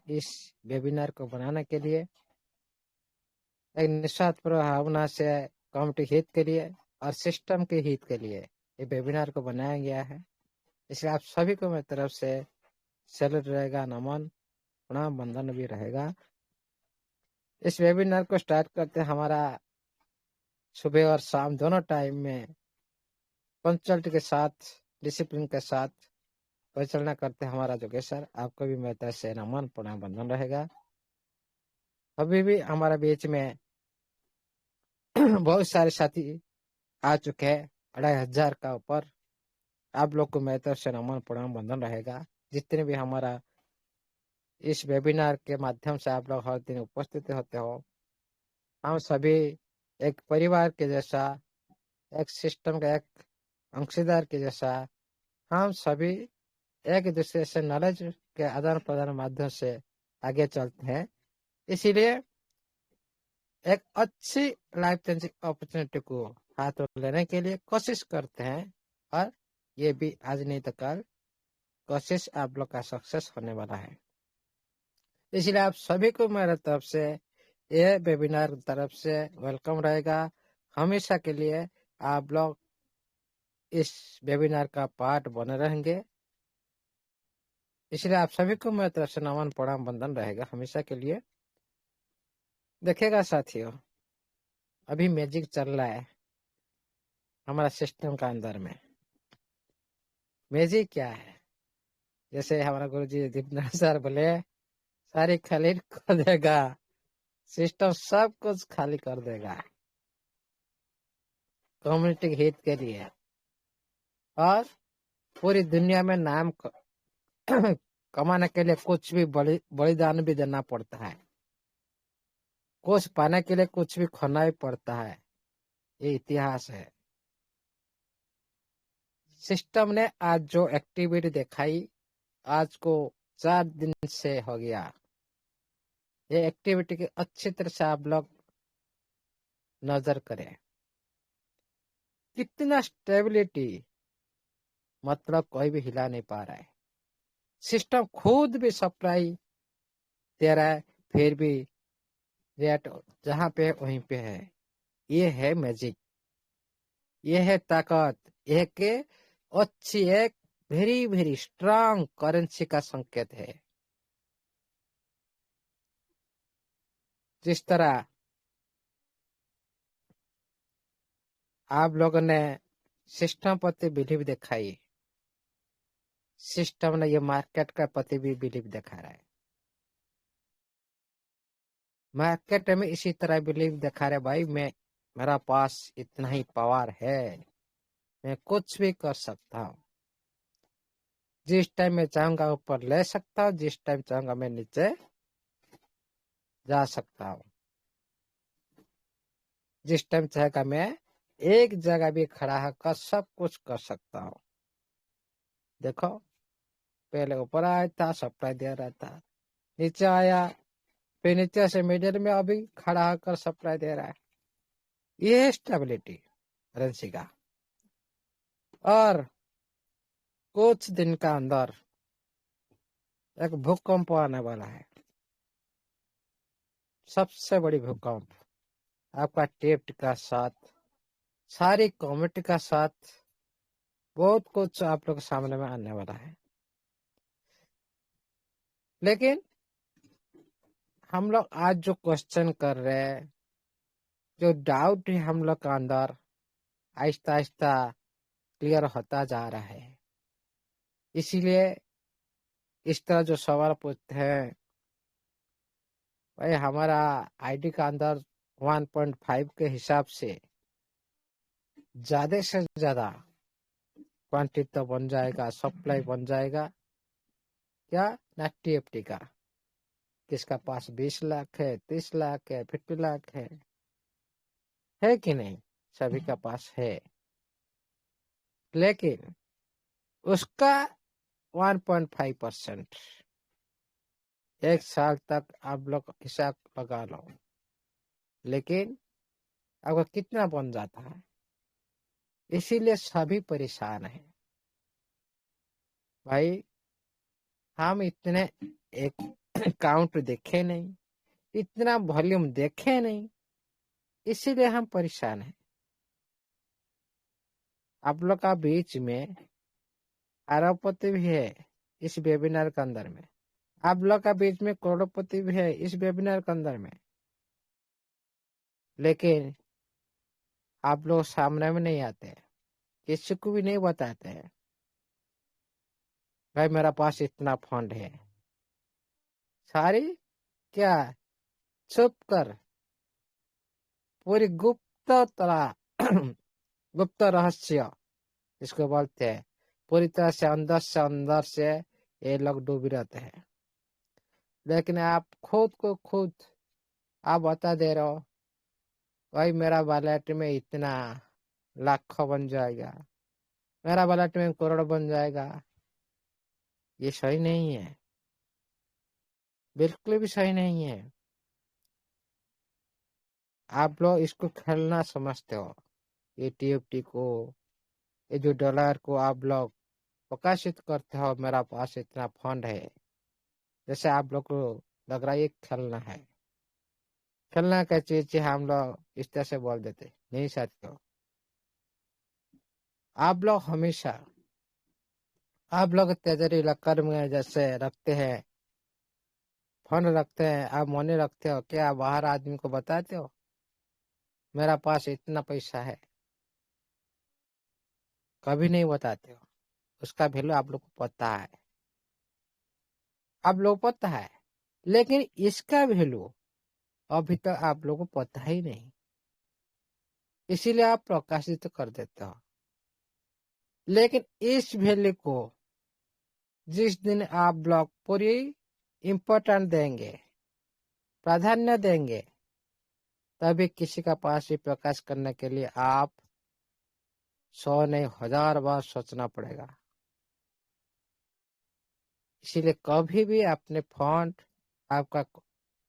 इस वेबिनार को बनाने के लिए एक निस्वार्थ भावना से कम्युनिटी हित के लिए और सिस्टम के हित के लिए ये वेबिनार को बनाया गया है। इसलिए आप सभी को मेरी तरफ से सैल्यूट रहेगा, नमन, प्रणाम, वंदन भी रहेगा। इस वेबिनार को स्टार्ट करते हमारा सुबह और शाम दोनों टाइम में पंक्चुअलिटी के साथ, डिसिप्लिन के साथ परिचालना करते हमारा जोगेश्वर। आपको भी मेरी तरफ से नमन, प्रणाम, वंदन रहेगा। अभी भी हमारा बीच में बहुत सारे साथी आ चुके हैं, 2500 का ऊपर। आप लोग को मेरी तरफ से नमन, प्रणाम, वंदन रहेगा। जितने भी हमारा इस वेबिनार के माध्यम से आप लोग हर दिन उपस्थित होते हो, हम सभी एक परिवार के जैसा, एक सिस्टम का एक अंशीदार के जैसा, हम सभी एक दूसरे से नॉलेज के आदान प्रदान माध्यम से आगे चलते हैं। इसीलिए एक अच्छी लाइफ चेंजिंग अपॉर्चुनिटी को हाथ में लेने के लिए कोशिश करते हैं, और ये भी आज नहीं तो कल कोशिश आप लोग का सक्सेस होने वाला है। इसलिए आप सभी को मेरे तरफ से ये वेबिनार तरफ से वेलकम रहेगा। हमेशा के लिए आप लोग इस वेबिनार का पार्ट बने रहेंगे। इसलिए आप सभी को मेरी तरफ से नमन, प्रणाम, वंदन रहेगा हमेशा के लिए। देखिएगा साथियों, अभी मैजिक चल रहा है हमारा सिस्टम का अंदर में। मैजिक क्या है? जैसे हमारा गुरुजी दीपनाथ सर बोले, सारी खाली कर देगा, सिस्टम सब कुछ खाली कर देगा कम्युनिटी हित के लिए, और पूरी दुनिया में नाम कमाने के लिए कुछ भी बलिदान भी देना पड़ता है, कुछ पाने के लिए कुछ भी खोना भी पड़ता है। ये इतिहास है। सिस्टम ने आज जो एक्टिविटी दिखाई, आज को 4 दिन से हो गया, ये एक्टिविटी की अच्छी तरह से आप लोग नजर करें। कितना स्टेबिलिटी, मतलब कोई भी हिला नहीं पा रहा है। सिस्टम खुद भी सप्लाई दे रहा है, फिर भी रेट जहां पे वहीं पे है। ये है मैजिक, ये है ताकत, ये के अच्छी एक वेरी वेरी स्ट्रांग करेंसी का संकेत है। जिस तरह आप लोगों ने सिस्टम प्रति बिलीव दिखाई, सिस्टम ने ये मार्केट का प्रति भी बिलीव दिखा रहा है। मार्केट में इसी तरह बिलीव दिखा रहे, भाई मेरा पास इतना ही पावर है, मैं कुछ भी कर सकता हूँ। जिस टाइम मैं चाहूंगा ऊपर ले सकता हूँ, जिस टाइम चाहूंगा मैं नीचे जा सकता हूँ, जिस टाइम चाहेगा मैं एक जगह भी खड़ा होकर सब कुछ कर सकता हूँ। देखो, पहले ऊपर आया था, सप्लाई दे रहा था, नीचे आया, फिर नीचे से मिडिल में अभी खड़ा होकर सप्लाई दे रहा है। ये है स्टेबिलिटी करेंसी का। और कुछ दिन का अंदर एक भूकंप आने वाला है, सबसे बड़ी भूकंप, आपका टेप्ट का साथ, सारी कम्युनिटी का साथ, बहुत कुछ आप लोग के सामने में आने वाला है। लेकिन हम लोग आज जो क्वेश्चन कर रहे हैं, जो डाउट है हम लोग का अंदर, आहिस्ता आहिस्ता क्लियर होता जा रहा है। इसीलिए इस तरह जो सवाल पूछते हैं, भाई हमारा आईडी का अंदर 1.5 के हिसाब से ज्यादा से ज्यादा क्वांटिटी तो बन जाएगा, सप्लाई बन जाएगा क्या ना टीएफटी का। किसका पास 20 लाख है, 30 लाख है, 50 लाख है कि नहीं? सभी का पास है। लेकिन उसका 1.5% एक साल तक आप लोग हिसाब लगा लो, लेकिन आपका कितना बन जाता है? इसीलिए सभी परेशान है। भाई हम इतने एक काउंट देखे नहीं, इतना वॉल्यूम देखे नहीं, इसीलिए हम परेशान हैं। आप लोग का बीच में अरबपति भी है इस वेबिनार के अंदर में, आप लोग का बीच में करोड़पति भी है इस वेबिनार के अंदर में, लेकिन आप लोग सामने में नहीं आते, किसी को भी नहीं बताते हैं भाई मेरा पास इतना फंड है। सारी क्या छुप कर पूरी गुप्त तरह गुप्त रहस्य इसको बोलते हैं, पूरी तरह से अंदर से ये लोग डूबे रहते हैं। लेकिन आप खुद को खुद आप बता दे रहे हो भाई मेरा वॉलेट में इतना लाखों बन जाएगा, मेरा वॉलेट में करोड़ बन जाएगा। ये सही नहीं है, बिल्कुल भी सही नहीं है। आप लोग इसको खेलना समझते हो, ये टीएफटी को, ये जो डॉलर को आप लोग प्रकाशित करते हो मेरा पास इतना फंड है, जैसे आप लोग को लग रहा है ये खेलना है। खेलना का चीज हम लोग इस तरह से बोल देते नहीं साथियों। आप लोग हमेशा आप लोग तिजोरी लक्कर में जैसे रखते हैं, फंड रखते हैं, आप मनी रखते हो, क्या बाहर आदमी को बताते हो मेरा पास इतना पैसा है? कभी नहीं बताते हो। उसका वैल्यू आप लोग को पता है, आप लोग को पता है, लेकिन इसका वैल्यू अभी तक आप लोग को पता ही नहीं, इसीलिए आप प्रकाशित कर देते हो। लेकिन इस वैल्यू को जिस दिन आप लोग पूरी इम्पोर्टेंट देंगे, प्राधान्य देंगे, तभी किसी का पास भी प्रकाश करने के लिए आप 100 नहीं 1000 बार सोचना पड़ेगा। इसीलिए कभी भी अपने फंड आपका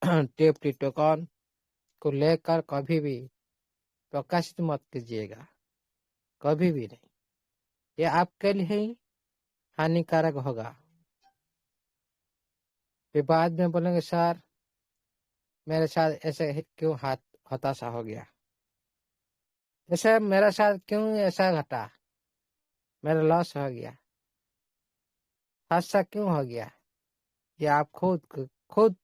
टीएफटी टोकन को लेकर कभी भी प्रकाशित मत कीजिएगा, कभी भी नहीं। ये आपके लिए ही हानिकारक होगा। फिर बाद में बोलेंगे सर मेरे साथ ऐसे क्यों हताशा हो गया, ऐसे मेरे साथ क्यों ऐसा घटा, मेरा लॉस हो गया, हादसा क्यों हो गया। ये आप खुद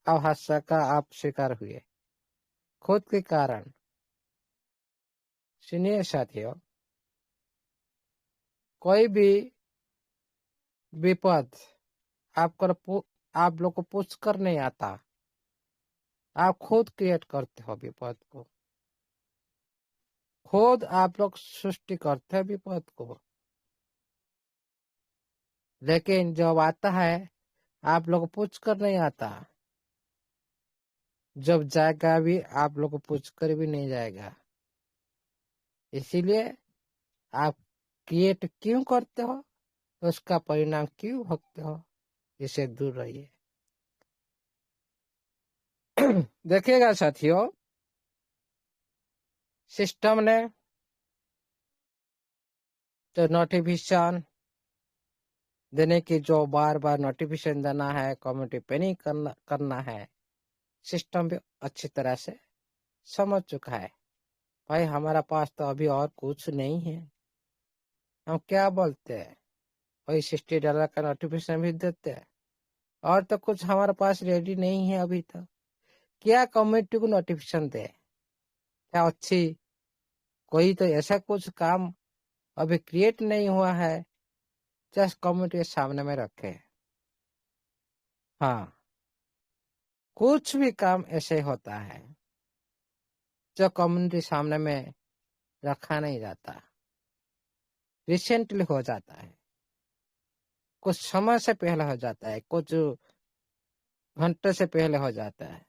अब हादसा का आप शिकार हुए खुद के कारण। सुनिए साथियों, कोई भी विपद आप लोग को पूछ कर नहीं आता, आप खुद क्रिएट करते हो विपद को, खुद आप लोग सृष्टि करते हैं विपद को। लेकिन जब आता है आप लोग को पूछ कर नहीं आता, जब जाएगा भी आप लोग को पूछ कर भी नहीं जाएगा। इसीलिए आप क्रिएट क्यों करते हो, तो उसका परिणाम क्यों भोगते हो, इससे दूर रहिए। देखिएगा साथियों, सिस्टम ने तो नोटिफिकेशन देने की, जो बार बार नोटिफिकेशन देना है, कम्युनिटी पे नहीं करना है, सिस्टम भी अच्छी तरह से समझ चुका है। भाई हमारा पास तो अभी और कुछ नहीं है, हम क्या बोलते हैं वही $60 का नोटिफिकेशन भी देते हैं, और तो कुछ हमारे पास रेडी नहीं है अभी तक। क्या कम्युनिटी को नोटिफिकेशन दे, क्या अच्छी कोई तो ऐसा कुछ काम अभी क्रिएट नहीं हुआ है, जस्ट कम्युनिटी के सामने में रखे। हाँ, कुछ भी काम ऐसे होता है जो कम्युनिटी सामने में रखा नहीं जाता, रिसेंटली हो जाता है, कुछ समय से पहले हो जाता है, कुछ घंटे से पहले हो जाता है।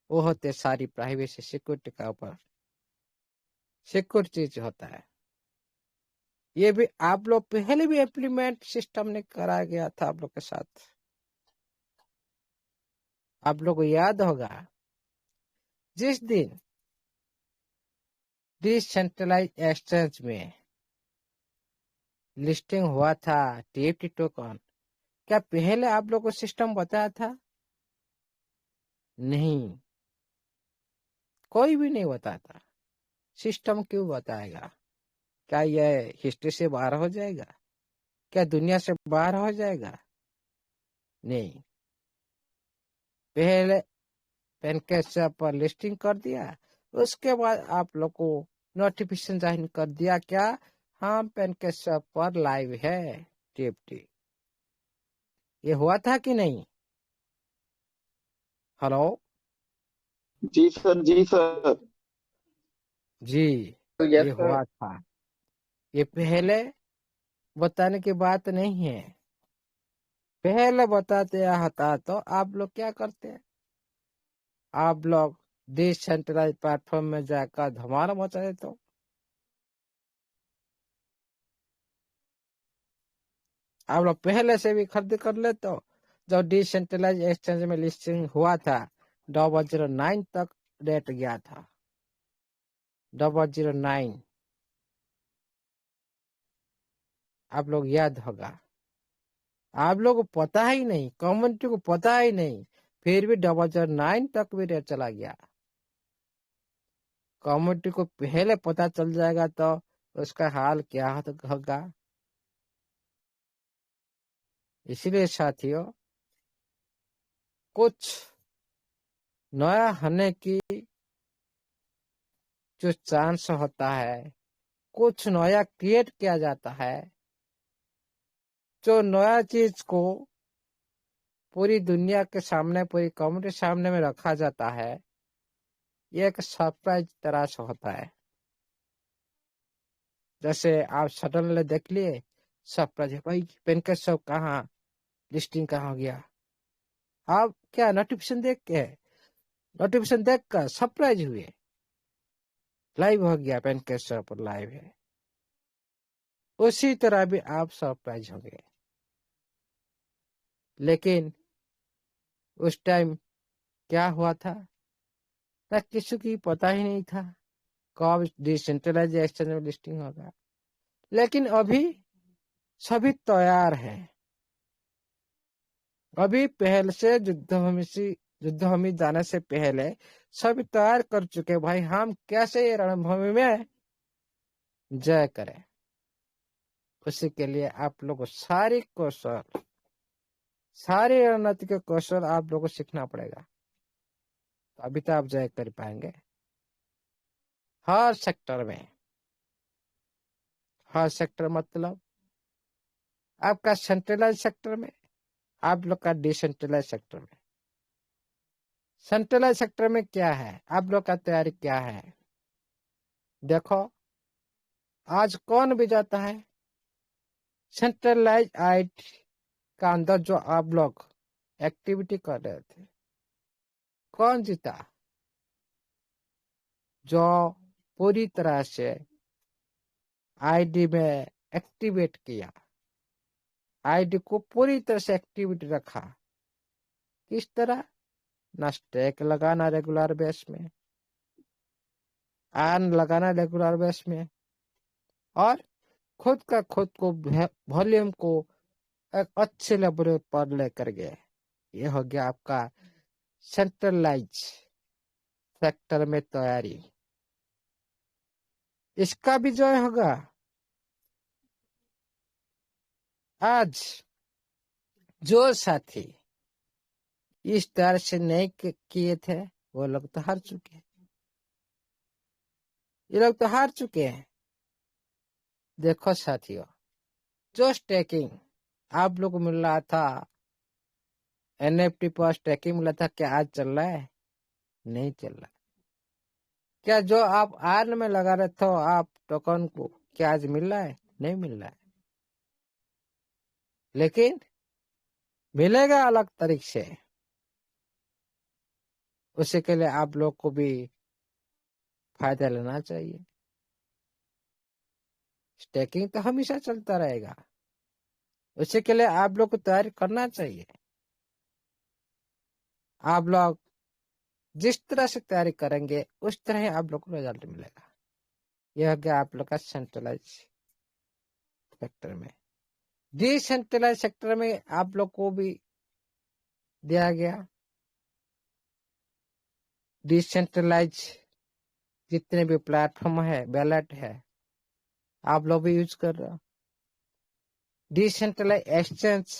वो होते सारी प्राइवेसी सिक्योरिटी का ऊपर सिक्योर चीज होता है। ये भी आप लोग पहले भी इम्प्लीमेंट सिस्टम ने कराया गया था आप लोग के साथ। आप लोग को याद होगा जिस दिन डिसेंट्रलाइज एक्सचेंज में लिस्टिंग हुआ था टीएफटी टोकन, क्या पहले आप लोग को सिस्टम बताया था? नहीं, कोई भी नहीं बताता। सिस्टम क्यों बताएगा? क्या यह हिस्ट्री से बाहर हो जाएगा? क्या दुनिया से बाहर हो जाएगा? नहीं। पहले पेनकेस पर लिस्टिंग कर दिया, उसके बाद आप लोग को नोटिफिकेशन जारी कर दिया, क्या हम पेनकेस पर लाइव है टीएफटी। ये हुआ था कि नहीं? हेलो जी सर, जी सर। जी, ये यस सर। हुआ था। ये पहले बताने की बात नहीं है। पहले बताते होता तो आप लोग क्या करते? आप लोग डिसेंट्रलाइज प्लेटफॉर्म में जाकर धमाल मचा देते हो। आप लोग पहले से भी खरीद कर लेते हो। जब डिसेंट्रलाइज एक्सचेंज में लिस्टिंग हुआ था, 0009 तक रेट गया था। 0009 आप लोग याद होगा। आप लोग को पता ही नहीं, कम्युनिटी को पता ही नहीं, फिर भी 0009 तक भी रेट चला गया। कम्युनिटी को पहले पता चल जाएगा तो उसका हाल क्या होगा। इसलिए साथियों, कुछ नया होने की जो चांस होता है, कुछ नया क्रिएट किया जाता है, जो नया चीज को पूरी दुनिया के सामने, पूरी कम्युनिटी सामने में रखा जाता है, ये एक सरप्राइज तरह से होता है। जैसे आप सडनली देख लिए, सरप्राइज भाई पेनकेस सब कहाँ, लिस्टिंग कहाँ हो गया। आप क्या नोटिफिकेशन देख कर सरप्राइज हुए, लाइव हो गया, पेनकेस पर लाइव है। उसी तरह भी आप सरप्राइज हो गए। लेकिन उस टाइम क्या हुआ था, ना किसी की पता ही नहीं था कब डिसेंट्रलाइज एक्सचेंज में लिस्टिंग होगा। लेकिन अभी सभी तैयार हैं। अभी पहले से युद्ध भूमि जाने से पहले सभी तैयार कर चुके, भाई हम कैसे ये रणभूमि में जय करें। उसी के लिए आप लोग को सारी रणनीति के कौशल आप लोग को सीखना पड़ेगा, तो अभी तो आप जय कर पाएंगे। हर सेक्टर में, हर सेक्टर मतलब आपका सेंट्रलाइज सेक्टर में, आप लोग का डिसेंट्रलाइज सेक्टर में। सेंट्रलाइज सेक्टर में क्या है, आप लोग का तैयारी क्या है? देखो, आज कौन भी जाता है सेंट्रलाइज आईटी का अंदर, जो आप लोग एक्टिविटी कर रहे थे, कौन जीता? जो पूरी तरह से आईडी में एक्टिवेट किया, आईडी को पूरी तरह से एक्टिविटी रखा। किस तरह? ना स्टैक लगाना रेगुलर बेस में, आर्न लगाना रेगुलर बेस में, और खुद को वॉल्यूम को एक अच्छे लेवल पर लेकर गए। ये हो गया आपका सेंट्रलाइज सेक्टर में तैयारी। इसका भी जो होगा, आज जो साथी इस तरह से नहीं किए थे, वो लोग तो हार चुके हैं। ये लोग तो हार चुके हैं। देखो साथियों, जो स्टेकिंग आप लोग को मिल रहा था, एनएफटी पर स्टेकिंग मिला था, क्या आज चल रहा है? नहीं चल रहा। क्या जो आप आर्न में लगा रहे थे आप टोकन को, क्या आज मिल रहा है? नहीं मिल रहा है। लेकिन मिलेगा अलग तरीके से। उसी के लिए आप लोग को भी फायदा लेना चाहिए। स्टेकिंग तो हमेशा चलता रहेगा, उसी के लिए आप लोग को तैयारी करना चाहिए। आप लोग जिस तरह से तैयारी करेंगे, उस तरह ही आप लोग को रिजल्ट मिलेगा। यह हो गया आप लोग का सेंट्रलाइज सेक्टर में। डिसेंट्रलाइज सेक्टर में आप लोग को भी दिया गया। डिसेंट्रलाइज जितने भी प्लेटफॉर्म है, बैलेट है, आप लोग भी यूज कर रहे हो। डिसेंट्रलाइज एक्सचेंज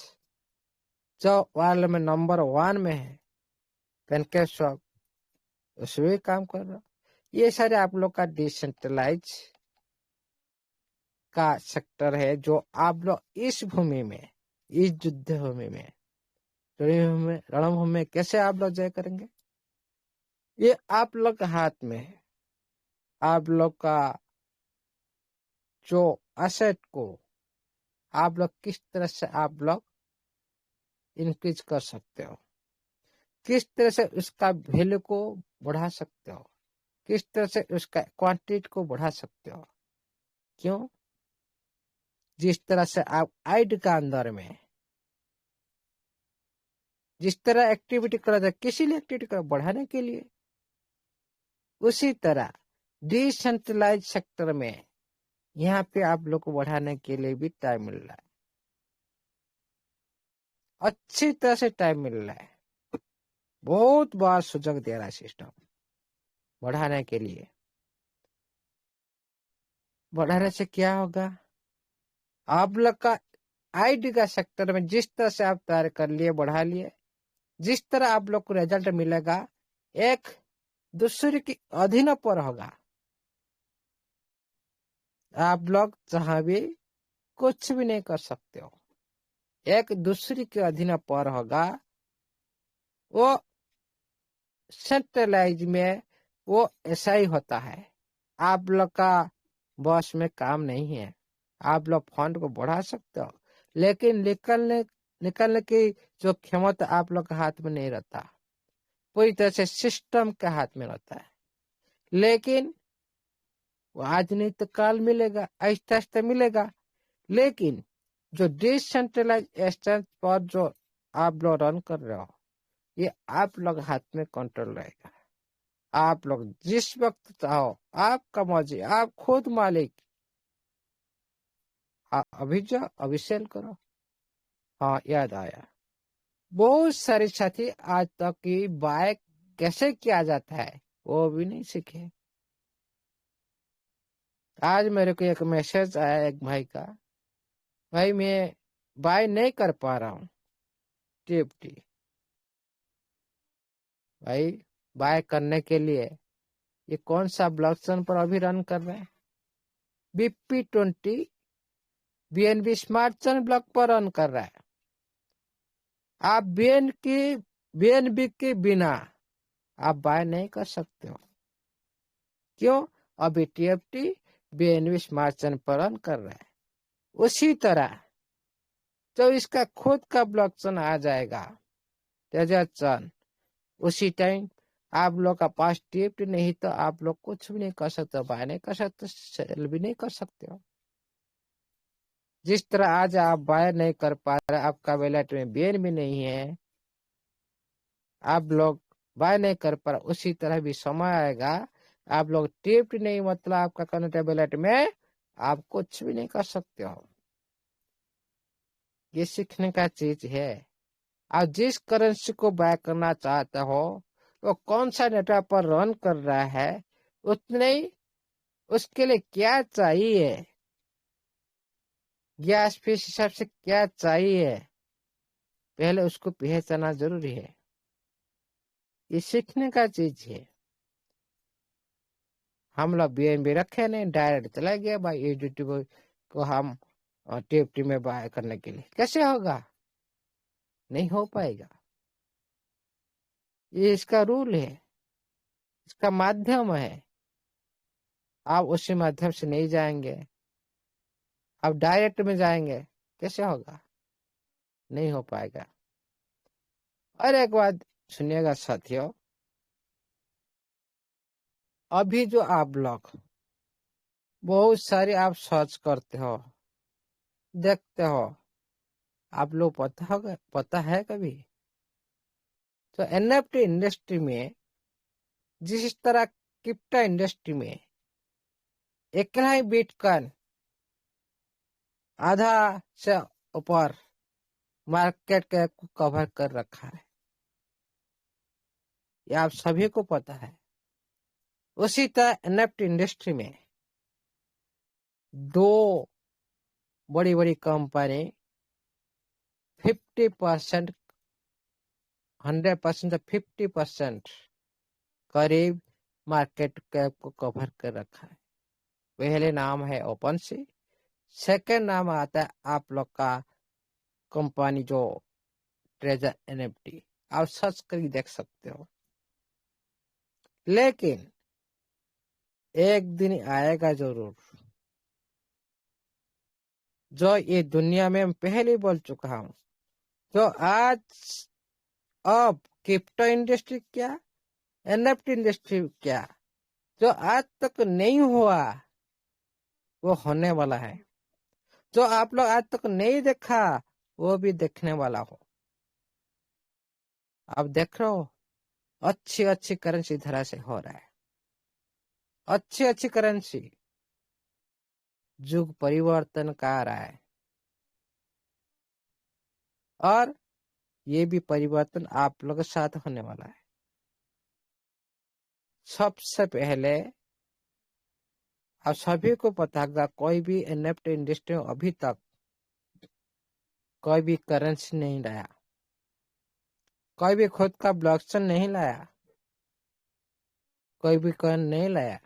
जो वर्ल्ड में नंबर 1 में है, पेनकेस्वैप, उसमें भी काम कर रहा। ये सारे आप लोग का डिसेंट्रलाइज का सेक्टर है, जो आप लोग इस भूमि में, इस युद्ध भूमि में, रणभूमि में कैसे आप लोग जय करेंगे, ये आप लोग के हाथ में है। आप लोग का जो असेट को आप लोग किस तरह से आप लोग इंक्रीज कर सकते हो, किस तरह से उसका वैल्यू को बढ़ा सकते हो, किस तरह से उसका क्वांटिटी को बढ़ा सकते हो। क्यों? जिस तरह से आप आइड का अंदर में जिस तरह एक्टिविटी करा जाए, किसी भी एक्टिविटी को बढ़ाने के लिए, उसी तरह डिसेंट्रलाइज सेक्टर में यहाँ पे आप लोग को बढ़ाने के लिए भी टाइम मिल रहा है, अच्छी तरह से टाइम मिल रहा है। बहुत बार सुझाव दे रहा है सिस्टम बढ़ाने के लिए। बढ़ाने से क्या होगा? आप लोग का आईडी का सेक्टर में जिस तरह से आप तैयार कर लिए, बढ़ा लिए, जिस तरह आप लोग को रिजल्ट मिलेगा, एक दूसरे की अधीन पर होगा। आप लोग जहां भी कुछ भी नहीं कर सकते हो, एक दूसरे के अधीन पर होगा। वो सेंट्रलाइज में वो ऐसा ही होता है। आप लोग का बॉस में काम नहीं है। आप लोग फंड को बढ़ा सकते हो, लेकिन निकलने की जो क्षमता आप लोग के हाथ में नहीं रहता, पूरी तरह से सिस्टम के हाथ में रहता है। लेकिन वो आज नहीं तो कल मिलेगा, आहिस्ता आहिस्ता मिलेगा। लेकिन जो डिसेंट्रलाइज एक्सचेंज पर जो आप लोग रन कर रहे हो, ये आप लोग हाथ में कंट्रोल रहेगा। आप लोग जिस वक्त चाहो, आपका मर्जी, आप खुद मालिक, अभी जाओ, अभी सेल करो। हाँ, याद आया, बहुत सारे साथी आज तक की बाइक कैसे किया जाता है वो भी नहीं सीखे। आज मेरे को एक मैसेज आया एक भाई का, भाई मैं बाय नहीं कर पा रहा हूँ टीएफटी। भाई बाय करने के लिए ये कौन सा ब्लॉकचेन पर अभी रन कर रहे हैं? BP20 BNB smart chain block पर रन कर रहा है। आप BNB के बिना आप बाय नहीं कर सकते हो। क्यों? अभी TFT BNB स्मार्ट चेन पर रन कर रहा है। उसी तरह जब इसका खुद का ब्लॉकचेन आ जाएगा, तेजस चेन, उसी टाइम आप लोग का पास TFT नहीं तो आप लोग कुछ भी नहीं कर सकते, बाय नहीं कर सकते, सेल भी नहीं कर सकते हो। जिस तरह आज आप बाय नहीं कर पा रहे, आपका वैलेट में BNB भी नहीं है, आप लोग बाय नहीं कर पा रहे, उसी तरह भी समय आएगा आप लोग TFT नहीं, मतलब आपका करंट वैलेट में आप कुछ भी नहीं कर सकते हो। ये सीखने का चीज है। आप जिस करेंसी को बाय करना चाहते हो, वो कौन सा नेटवर्क पर रन कर रहा है, उतने ही उसके लिए क्या चाहिए, गैस फीस हिसाब से क्या चाहिए, पहले उसको पहचानना जरूरी है। ये सीखने का चीज है। हम लोग BNB रखे नहीं, डायरेक्ट चला गया भाई यूट्यूब को हम TFT में बाय करने के लिए। कैसे होगा? नहीं हो पाएगा। ये इसका रूल है, इसका माध्यम है। आप उसी माध्यम से नहीं जाएंगे, आप डायरेक्ट में जाएंगे, कैसे होगा? नहीं हो पाएगा। और एक बात सुनिएगा साथियों, अभी जो आप लोग बहुत सारे आप सर्च करते हो, देखते हो, आप लोग पता है कभी तो NFT इंडस्ट्री में, जिस तरह क्रिप्टो इंडस्ट्री में एक ही बिटकॉइन आधा से ऊपर मार्केट कैप को कवर कर रखा है, ये आप सभी को पता है। उसी तरह एनएफटी इंडस्ट्री में दो बड़ी बड़ी कंपनी 50%, 100% से 50% करीब मार्केट कैप को कवर कर रखा है। पहले नाम है ओपन सी, सेकेंड नाम आता है आप लोग का कंपनी जो ट्रेजर एनएफटी, आप सर्च करके देख सकते हो। लेकिन एक दिन आएगा जरूर, जो ये दुनिया में पहले बोल चुका हूं, जो आज अब क्रिप्टो इंडस्ट्री क्या, एनएफटी इंडस्ट्री क्या, जो आज तक नहीं हुआ वो होने वाला है। जो आप लोग आज तक नहीं देखा वो भी देखने वाला हो। आप देख रहे हो अच्छी अच्छी करेंसी तरह से हो रहा है, अच्छी अच्छी करेंसी, युग परिवर्तन का आ रहा है। और ये भी परिवर्तन आप लोगों के साथ होने वाला है। सबसे पहले आप सभी को पता होगा, कोई भी एनएफटी इंडस्ट्री में अभी तक कोई भी करेंसी नहीं लाया, कोई भी खुद का ब्लॉकचेन नहीं लाया, कोई भी कॉइन नहीं लाया।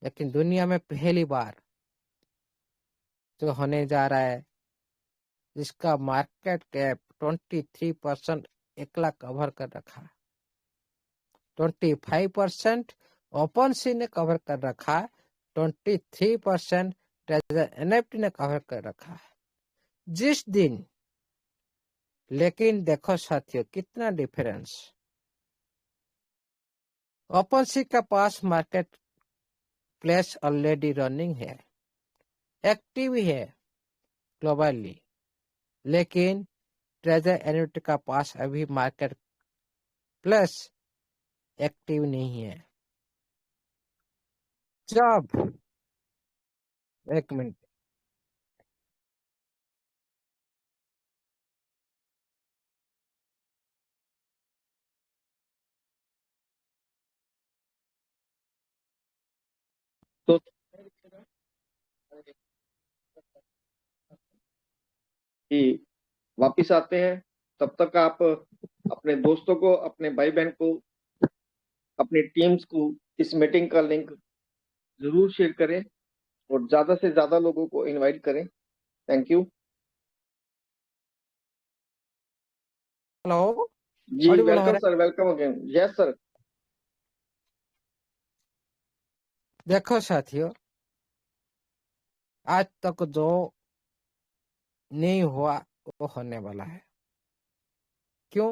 लेकिन दुनिया में पहली बार जो होने जा रहा है, जिसका मार्केट कैप 23% एकला कवर कर रखा, 25% ओपन सी ने कवर कर रखा, 23% ट्रेजर एनएफटी ने कवर कर रखा है। जिस दिन, लेकिन देखो साथियों कितना डिफरेंस, ओपन सी का पास मार्केट प्लेस ऑलरेडी रनिंग है, एक्टिव है ग्लोबली, लेकिन ट्रेजर एनएफटी का पास अभी मार्केट प्लस एक्टिव नहीं है। जब, एक मिनट, तो कि वापिस आते हैं, तब तक आप अपने दोस्तों को, अपने भाई बहन को, अपनी टीम्स को इस मीटिंग का लिंक जरूर शेयर करें और ज्यादा से ज्यादा लोगों को इनवाइट करें। Thank you. हेलो, जी ऑडिबल हो वेलकम रहा sir, welcome again. Yes sir. है? देखो साथियों, आज तक जो नहीं हुआ वो होने वाला है। क्यों?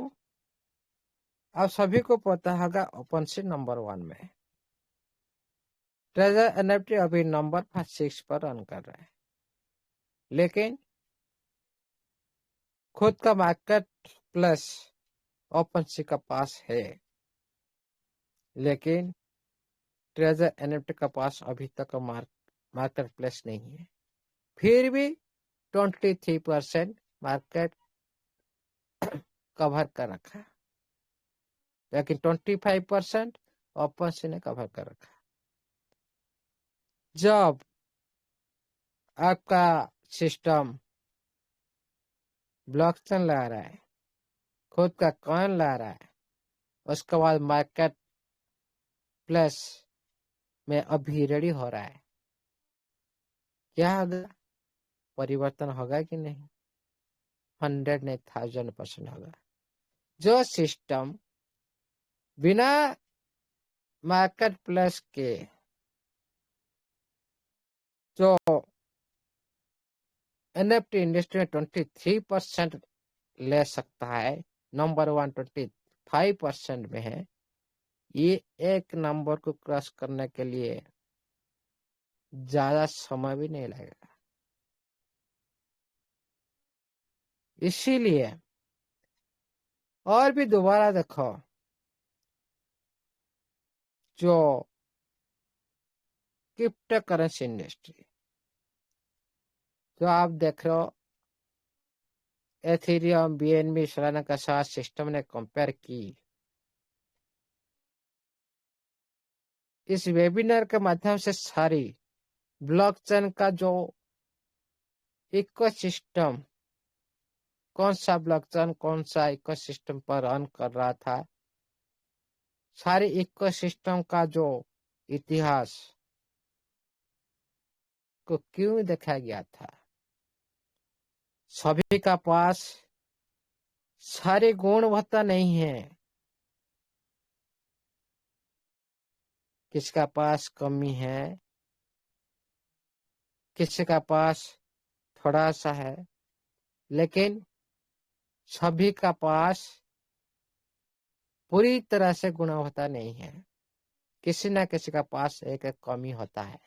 आप सभी को पता होगा ओपन सी नंबर 1 में है, ट्रेजर एनएफटी अभी नंबर 6 पर रन कर रहा है। लेकिन खुद का मार्केट प्लस ओपन सी का पास है, लेकिन ट्रेजर एनएफटी का पास अभी तक मार्केट प्लेस नहीं है। फिर भी 23% मार्केट कवर कर रखा है, लेकिन 25% ओपन सी ने कवर कर रखा है। जब आपका सिस्टम ब्लॉकचेन ला रहा है, खुद का कॉइन ला रहा है, उसके बाद मार्केट प्लस में अभी रेडी हो रहा है, क्या होगा? परिवर्तन होगा कि नहीं? 100 नहीं, 1000% होगा। जो सिस्टम बिना मार्केट प्लस के जो एनएफटी इंडस्ट्री में 23% ले सकता है, नंबर 1 25% में है, ये एक नंबर को क्रॉस करने के लिए ज्यादा समय भी नहीं लगेगा। इसीलिए और भी दोबारा देखो, जो क्रिप्टो करेंसी इंडस्ट्री जो आप देख रहे हो, एथेरियम, बीएनबी, सोलाना के साथ सिस्टम ने कंपेयर की। इस वेबिनार के माध्यम से सारी ब्लॉकचेन का जो इकोसिस्टम, कौन सा ब्लॉकचेन कौन सा इकोसिस्टम पर रन कर रहा था, सारे इकोसिस्टम का जो इतिहास को क्यों देखा गया था। सभी का पास सारी गुणवत्ता नहीं है, किसका पास कमी है, किसी का पास थोड़ा सा है, लेकिन सभी का पास पूरी तरह से गुणवत्ता नहीं है। किसी न किसी का पास एक एक कमी होता है।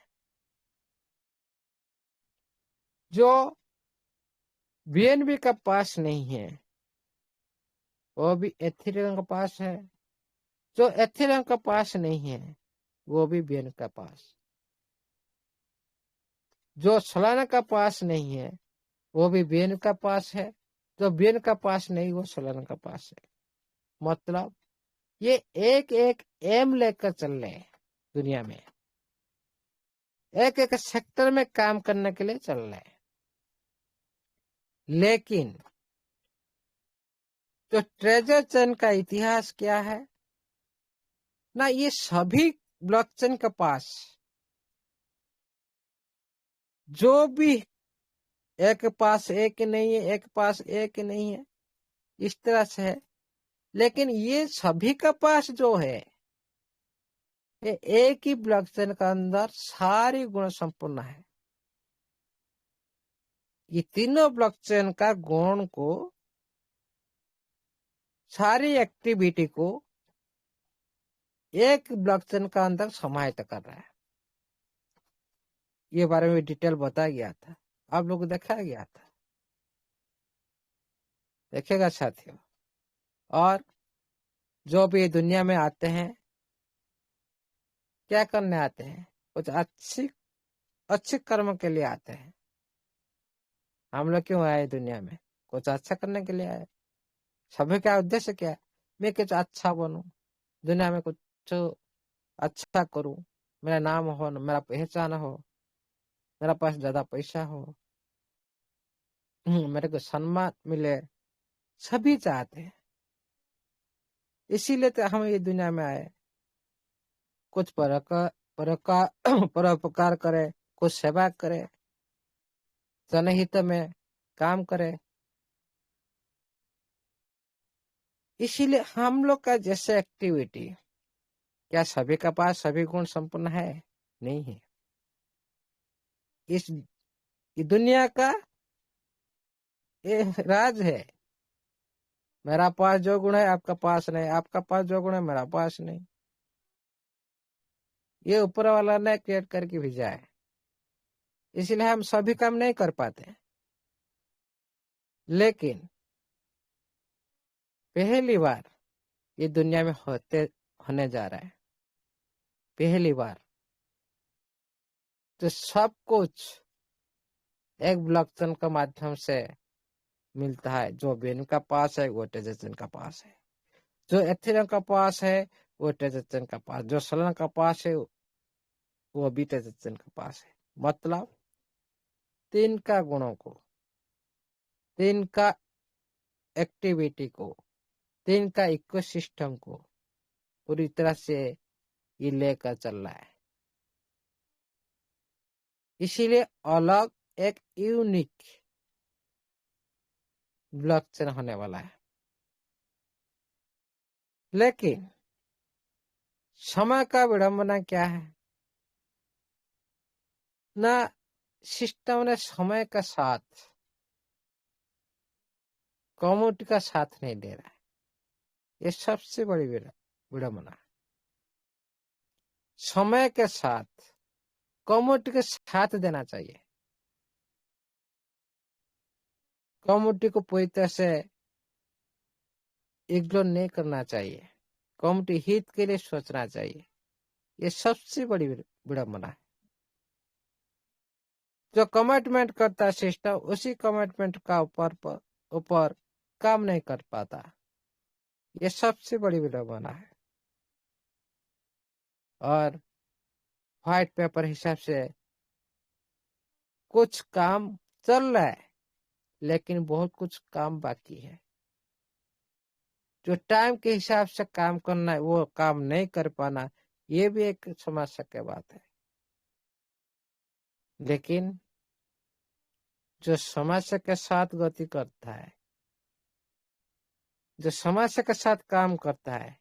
जो बीएनबी का पास नहीं है वो भी एथेरियम का पास है, जो एथेरियम का पास नहीं है वो भी बीएनबी का पास, जो सोलाना का पास नहीं है वो भी बीएनबी का पास है, जो बीएनबी का पास नहीं वो सोलाना का पास है। मतलब ये एक एक एम लेकर चल रहे हैं दुनिया में, एक एक सेक्टर में काम करने के लिए चल रहे हैं। लेकिन जो ट्रेजर चेन का इतिहास क्या है ना, ये सभी ब्लॉकचेन के पास जो भी एक पास एक नहीं है, एक पास एक नहीं है, इस तरह से है। लेकिन ये सभी का पास जो है ये एक ही ब्लॉकचेन का अंदर सारी गुण संपूर्ण है। ये तीनों ब्लॉकचेन का गुण को, सारी एक्टिविटी को एक ब्लॉकचेन का अंदर समाहित कर रहा है। ये बारे में डिटेल बताया गया था, आप लोग दिखाया गया था, देखेगा साथियों। और जो भी दुनिया में आते हैं क्या करने आते हैं, कुछ अच्छे कर्म के लिए आते हैं। हम लोग क्यों आए दुनिया में, कुछ अच्छा करने के लिए आए। सभी का उद्देश्य क्या है, मैं कुछ अच्छा बनूं, दुनिया में कुछ अच्छा करूं, मेरा नाम हो, मेरा पहचान हो, मेरा पास ज्यादा पैसा हो, मेरे को सम्मान मिले, सभी चाहते हैं। इसीलिए तो हम ये दुनिया में आए, कुछ परोपकार करे, कुछ सेवा करे, जनहित में काम करे। इसीलिए हम लोग का जैसे एक्टिविटी, क्या सभी का पास सभी गुण संपन्न है? नहीं है। इस दुनिया का ये राज है, मेरा पास जो गुण है आपका पास नहीं, आपका पास जो गुण है मेरा पास नहीं। ये ऊपर वाला ने क्रिएट करके भेजा है, इसलिए हम सभी काम नहीं कर पाते। लेकिन पहली बार ये दुनिया में होने जा रहा है, पहली बार तो सब कुछ एक ब्लॉकचेन के माध्यम से मिलता है। जो बीएनबी का पास है वो ट्रेजर का पास है, जो एथेरियम का पास है वो ट्रेजर का पास, जो सोलाना का पास है वो भी ट्रेजर का पास है। मतलब तीन का गुणों को, तीन का एक्टिविटी को, तीन का इकोसिस्टम को पूरी तरह से ये लेकर चल रहा है। इसीलिए अलग एक यूनिक ब्लॉकचेन होने वाला है। लेकिन समय का विडंबना क्या है ना, सिस्टम ने समय का साथ, कम्युनिटी का साथ नहीं दे रहा है। ये सबसे बड़ी विडंबना। समय के साथ कम्युनिटी के साथ देना चाहिए, कम्युनिटी को पूरी तरह से इग्नोर नहीं करना चाहिए, कम्युनिटी हित के लिए सोचना चाहिए। ये सबसे बड़ी विडंबना है। जो कमिटमेंट करता है सिस्टम, उसी कमिटमेंट का ऊपर पर ऊपर काम नहीं कर पाता। ये सबसे बड़ी विडंबना है। और व्हाइट पेपर हिसाब से कुछ काम चल रहा है, लेकिन बहुत कुछ काम बाकी है। जो टाइम के हिसाब से काम करना है वो काम नहीं कर पाना, ये भी एक समस्या की बात है। लेकिन जो समस्या के साथ गति करता है, जो समस्या के साथ काम करता है,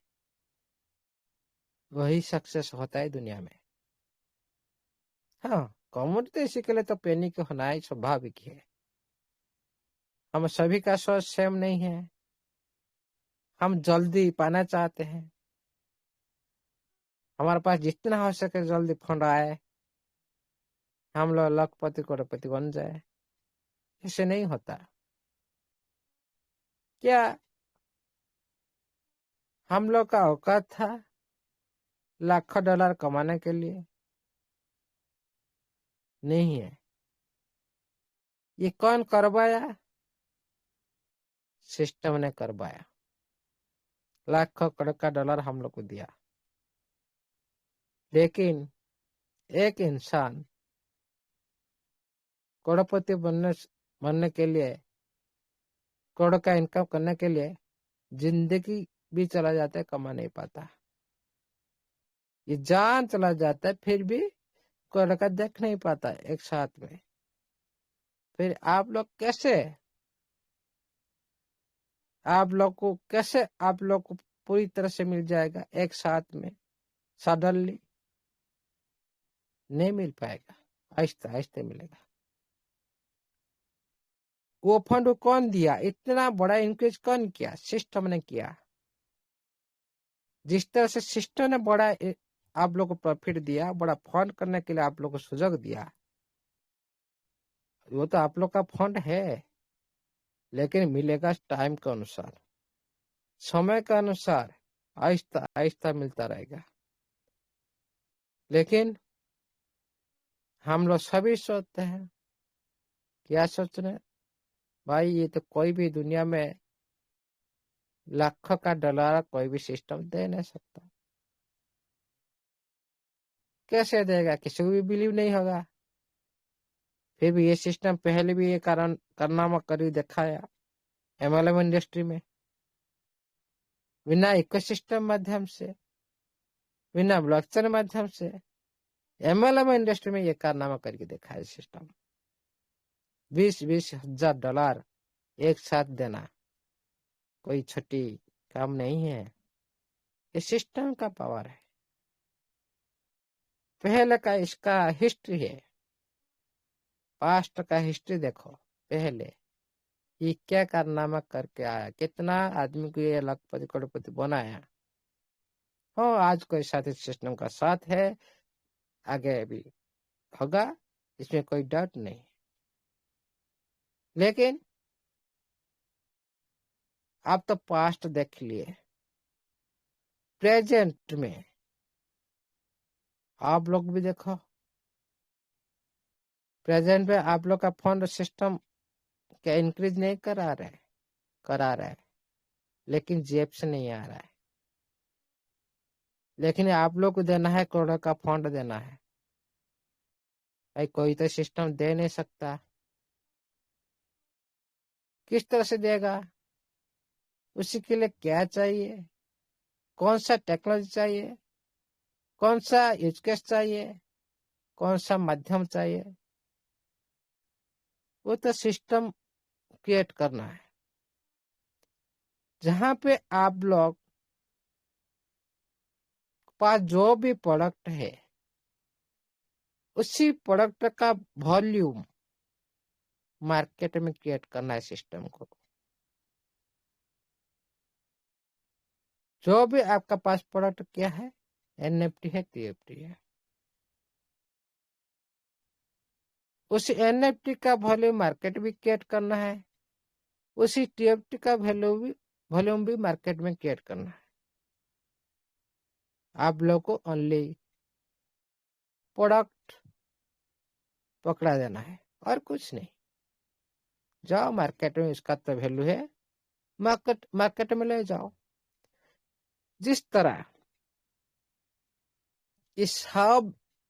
वही सक्सेस होता है दुनिया में। हाँ, कॉमोडिटी इसी के लिए तो पैनिक होना ही स्वाभाविक है। हम सभी का सोच सेम नहीं है। हम जल्दी पाना चाहते हैं, हमारे पास जितना हो सके जल्दी फंड आए, हम लोग लखपति करोड़पति बन जाए। ऐसे नहीं होता। क्या हम लोग का औकात था लाखों डॉलर कमाने के लिए? नहीं है। ये कौन करवाया? सिस्टम ने करवाया। लाखों करोड़ का डॉलर हम लोग को दिया। लेकिन एक इंसान करोड़पति बनने के लिए, करोड़ का इनकम करने के लिए जिंदगी भी चला जाता है, कमा नहीं पाता। ये जान चला जाता है, फिर भी करोड़ का देख नहीं पाता एक साथ में। फिर आप लोग को पूरी तरह से मिल जाएगा एक साथ में? सडनली नहीं मिल पाएगा, आहिस्ते आहिस्ते मिलेगा। वो फंड कौन दिया? इतना बड़ा इंक्रीज कौन किया? सिस्टम ने किया। जिस तरह से सिस्टम ने बड़ा आप लोग को प्रॉफिट दिया, बड़ा फंड करने के लिए आप लोग को सुযোग दिया, वो तो आप लोग का फंड है, लेकिन मिलेगा टाइम के अनुसार, समय के अनुसार, आहिस्ता आहिस्ता मिलता रहेगा। लेकिन हम लोग सभी सोचते हैं, क्या सोच रहे हैं भाई? ये तो कोई भी दुनिया में लाखों का डॉलर कोई भी सिस्टम दे नहीं सकता। कैसे देगा? किसी को भी बिलीव नहीं होगा। फिर भी ये सिस्टम पहले भी ये कारण कारनामा कर दिखाया एमएलएम इंडस्ट्री में, बिना इकोसिस्टम माध्यम से, बिना ब्लॉकचेन माध्यम से एमएलएम इंडस्ट्री में ये कारनामा करके दिखाया। सिस्टम 20-20 हजार डॉलर एक साथ देना कोई छोटी काम नहीं है। ये सिस्टम का पावर है। पहले का इसका हिस्ट्री है, पास्ट का हिस्ट्री देखो। पहले ये क्या कारनामा करके आया, कितना आदमी को ये लखपति करोड़पति बनाया। हाँ, आज कोई साथ इस सिस्टम का साथ है, आगे भी होगा, इसमें कोई डाउट नहीं। लेकिन आप तो पास्ट देख लिए, प्रेजेंट में आप लोग भी देखो। प्रेजेंट में आप लोग का फंड सिस्टम क्या इंक्रीज नहीं करा रहा है, लेकिन जेब से नहीं आ रहा है। लेकिन आप लोग को देना है, करोड़ों का फंड देना है भाई, कोई तो सिस्टम दे नहीं सकता। किस तरह से देगा? उसी के लिए क्या चाहिए, कौन सा टेक्नोलॉजी चाहिए, कौन सा यूज केस चाहिए, कौन सा माध्यम चाहिए, वो तो सिस्टम क्रिएट करना है। जहां पे आप लोग पास जो भी प्रोडक्ट है, उसी प्रोडक्ट का वॉल्यूम मार्केट में क्रिएट करना है सिस्टम को। जो भी आपका पास प्रोडक्ट क्या है, एनएफटी है, टीएफटी है, उस एनएफटी का वॉल्यूम मार्केट भी क्रिएट करना है, उसी टीएफटी का वॉल्यूम भी मार्केट में क्रिएट करना है। आप लोग को ओनली प्रोडक्ट पकड़ा देना है और कुछ नहीं। जाओ मार्केट में, इसका तो वैल्यू है, मार्केट में ले जाओ। जिस तरह इस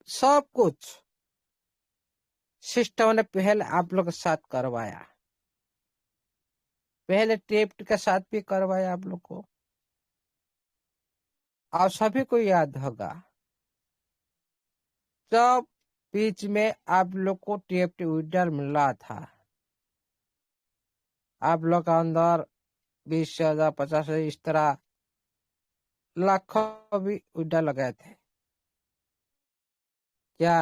सब कुछ सिस्टम ने पहले आप लोग के साथ करवाया, पहले टेप्ट के साथ भी करवाया आप लोग को। और सभी को याद होगा जब बीच में आप लोग को टेप्ट विड्रॉल मिला था, आप लोग का अंदर 20,000 50,000 इस तरह लाखों भी विड्रॉल लगाए थे। क्या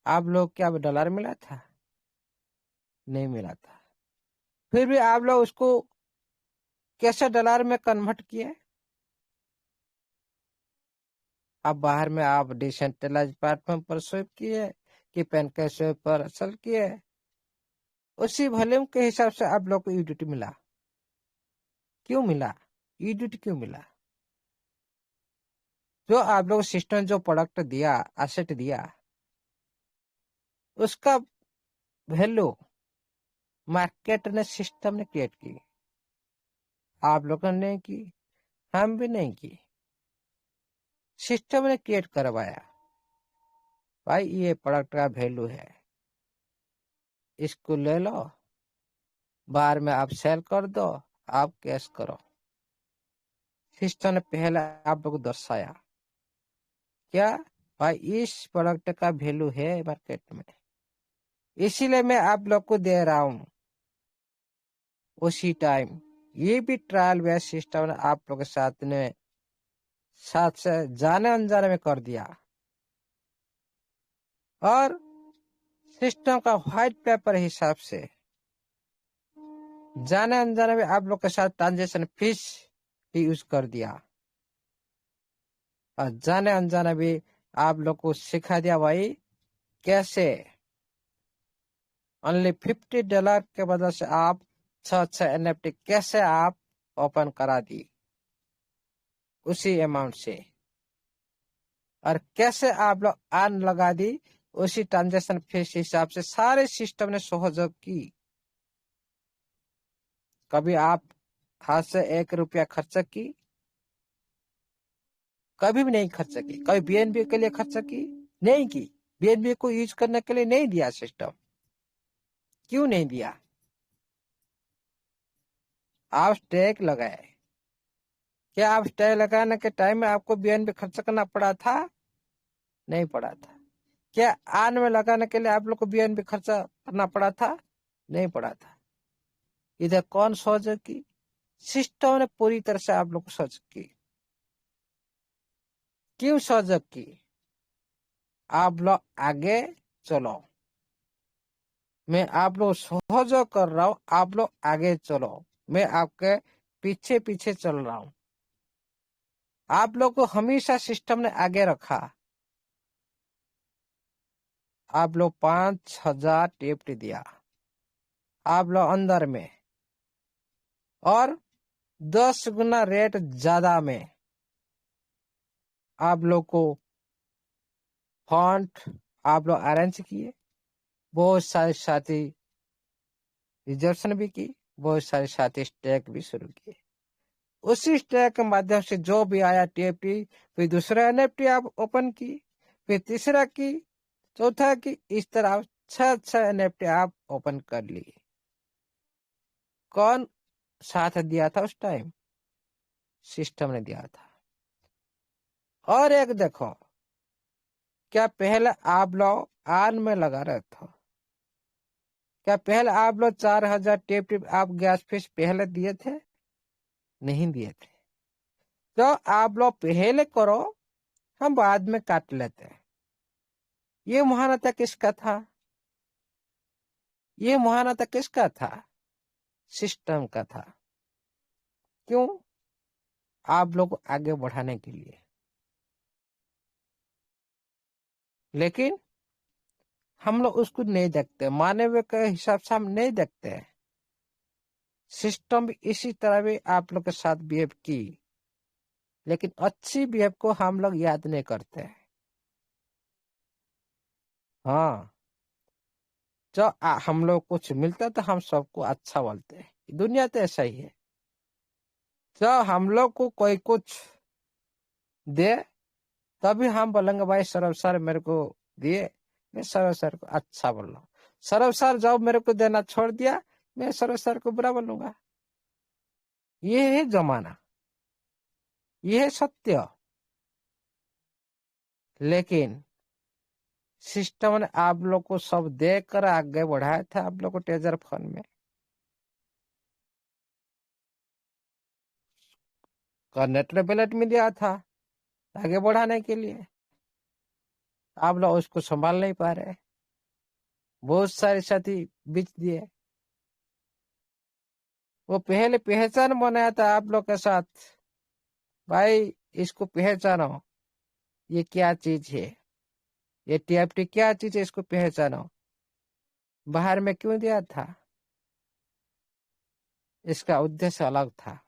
आप लोग क्या डॉलर मिला था? नहीं मिला था। फिर भी आप लोग उसको कैसे डॉलर में कन्वर्ट किए? अब बाहर में आप डिसेंट्रलाइज प्लेटफॉर्म पर स्विप किए कि पेनकेस्वेप पर सेल किए, उसी वॉल्यूम के हिसाब से आप लोग को यूडिटी मिला। क्यों मिला? यूडिटी क्यों मिला? जो आप लोग सिस्टम जो प्रोडक्ट दिया, एसेट दिया, उसका वैल्यू मार्केट ने, सिस्टम ने क्रिएट की। आप लोगों ने नहीं की, हम भी नहीं की, सिस्टम ने क्रिएट करवाया। भाई ये प्रोडक्ट का वैल्यू है, इसको ले लो, बाहर में आप सेल कर दो, आप कैश करो। सिस्टम ने पहले आप लोग को दर्शाया क्या भाई इस प्रोडक्ट का वैल्यू है मार्केट में, इसीलिए मैं आप लोग को दे रहा हूं। उसी टाइम ये भी ट्रायल बेस सिस्टम ने आप लोग के साथ से जाने अनजाने में कर दिया। और सिस्टम का व्हाइट पेपर हिसाब से जाने अनजाने में आप लोग के साथ ट्रांजेक्शन फीस भी यूज कर दिया, और जाने अनजाने भी आप लोग को सिखा दिया भाई कैसे ओनली $50 के बदले से आप 6 NFT कैसे आप ओपन करा दी उसी अमाउंट से, और कैसे आप लोग अर्न लगा दी उसी ट्रांजेक्शन फीस हिसाब से। सारे सिस्टम ने सहयोग की। कभी आप हाथ से 1 रुपया खर्च की? कभी भी नहीं खर्च की। कभी बीएनबी के लिए खर्च की? नहीं की। बीएनबी को यूज करने के लिए नहीं दिया सिस्टम। क्यों नहीं दिया? आप स्टैक लगाए। क्या आप स्टैक लगाने के टाइम में आपको बीएनबी खर्च करना पड़ा था? नहीं पड़ा था। क्या आन में लगाने के लिए आप लोग को बीएनबी खर्चा करना पड़ा था? नहीं पड़ा था। इधर कौन सहयोग की? सिस्टम ने पूरी तरह से आप लोग को सहयोग की। क्यों सहयोग की? आप लोग आगे चलो, मैं आप लोग सहयोग कर रहा हूं, आप लोग आगे चलो, मैं आपके पीछे पीछे चल रहा हूं। आप लोग को हमेशा सिस्टम ने आगे रखा। आप लोग 5,000 टिप्ट दिया आप लोग अंदर में, और 10 गुना रेट ज्यादा में आप लोग को फंड आप लोग अरेंज किए। बहुत सारे साथी रिजर्वेशन भी की, बहुत सारे साथी स्टैक भी शुरू किए। उसी स्टैक के माध्यम से जो भी आया टीएफटी, फिर दूसरा एनएफटी आप ओपन की, फिर तीसरा की, चौथा की, इस तरह 6 एनएफटी आप ओपन कर लिए। कौन साथ दिया था उस टाइम? सिस्टम ने दिया था। और एक देखो, क्या पहले आप लोग आन में लगा रहे थे? क्या पहले आप लोग 4,000 टिप आप गैस फीस पहले दिए थे? नहीं दिए थे। तो आप लोग पहले करो, हम बाद में काट लेते हैं। ये महानता किसका था? ये महानता किसका था? सिस्टम का था। क्यों? आप लोग को आगे बढ़ाने के लिए। लेकिन हम लोग उसको नहीं देखते, मानवीय के हिसाब से हम नहीं देखते। सिस्टम भी इसी तरह भी आप लोग के साथ बिहेव की, लेकिन अच्छी बिहेव को हम लोग याद नहीं करते। हाँ, जो हम लोग कुछ मिलता तो हम सबको अच्छा बोलते हैं। दुनिया तो ऐसा ही है, जब हम लोग को कोई कुछ दे तभी हम बोलेंगे भाई सौरभ सर मेरे को दिए, मैं सौरभ सर को अच्छा बोल रहा हूँ। सौरभ सर जब मेरे को देना छोड़ दिया, मैं सौरभ सर को बुरा बोलूंगा। ये है जमाना, ये है सत्य। लेकिन सिस्टम ने आप लोग को सब देकर आगे बढ़ाया था, आप लोग को टेजर फोन में कनेक्टर बैलेट में दिया था आगे बढ़ाने के लिए। आप लोग उसको संभाल नहीं पा रहे, बहुत सारे साथी बीच दिए। वो पहले पहचान बनाया था आप लोग के साथ, भाई इसको पहचानो, ये क्या चीज है, ये टीएफटी क्या चीज है, इसको पहचानो। बाहर में क्यों दिया था? इसका उद्देश्य अलग था।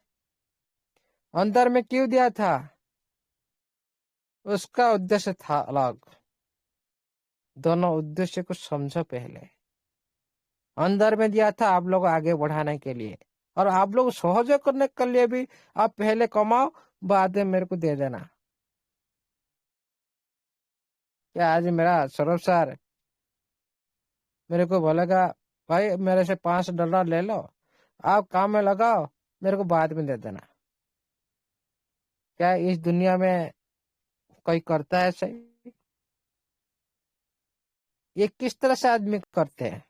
अंदर में क्यों दिया था? उसका उद्देश्य था अलग। दोनों उद्देश्य को समझो पहले। अंदर में दिया था आप लोग आगे बढ़ाने के लिए, और आप लोग सहयोग करने के लिए भी आप पहले कमाओ, बाद में मेरे को दे देना। क्या आज मेरा सौरभ सर मेरे को बोलेगा भाई मेरे से $5 ले लो, आप काम में लगाओ, मेरे को बाद में दे देना? क्या इस दुनिया में कोई करता है सही? ये किस तरह से आदमी करते हैं?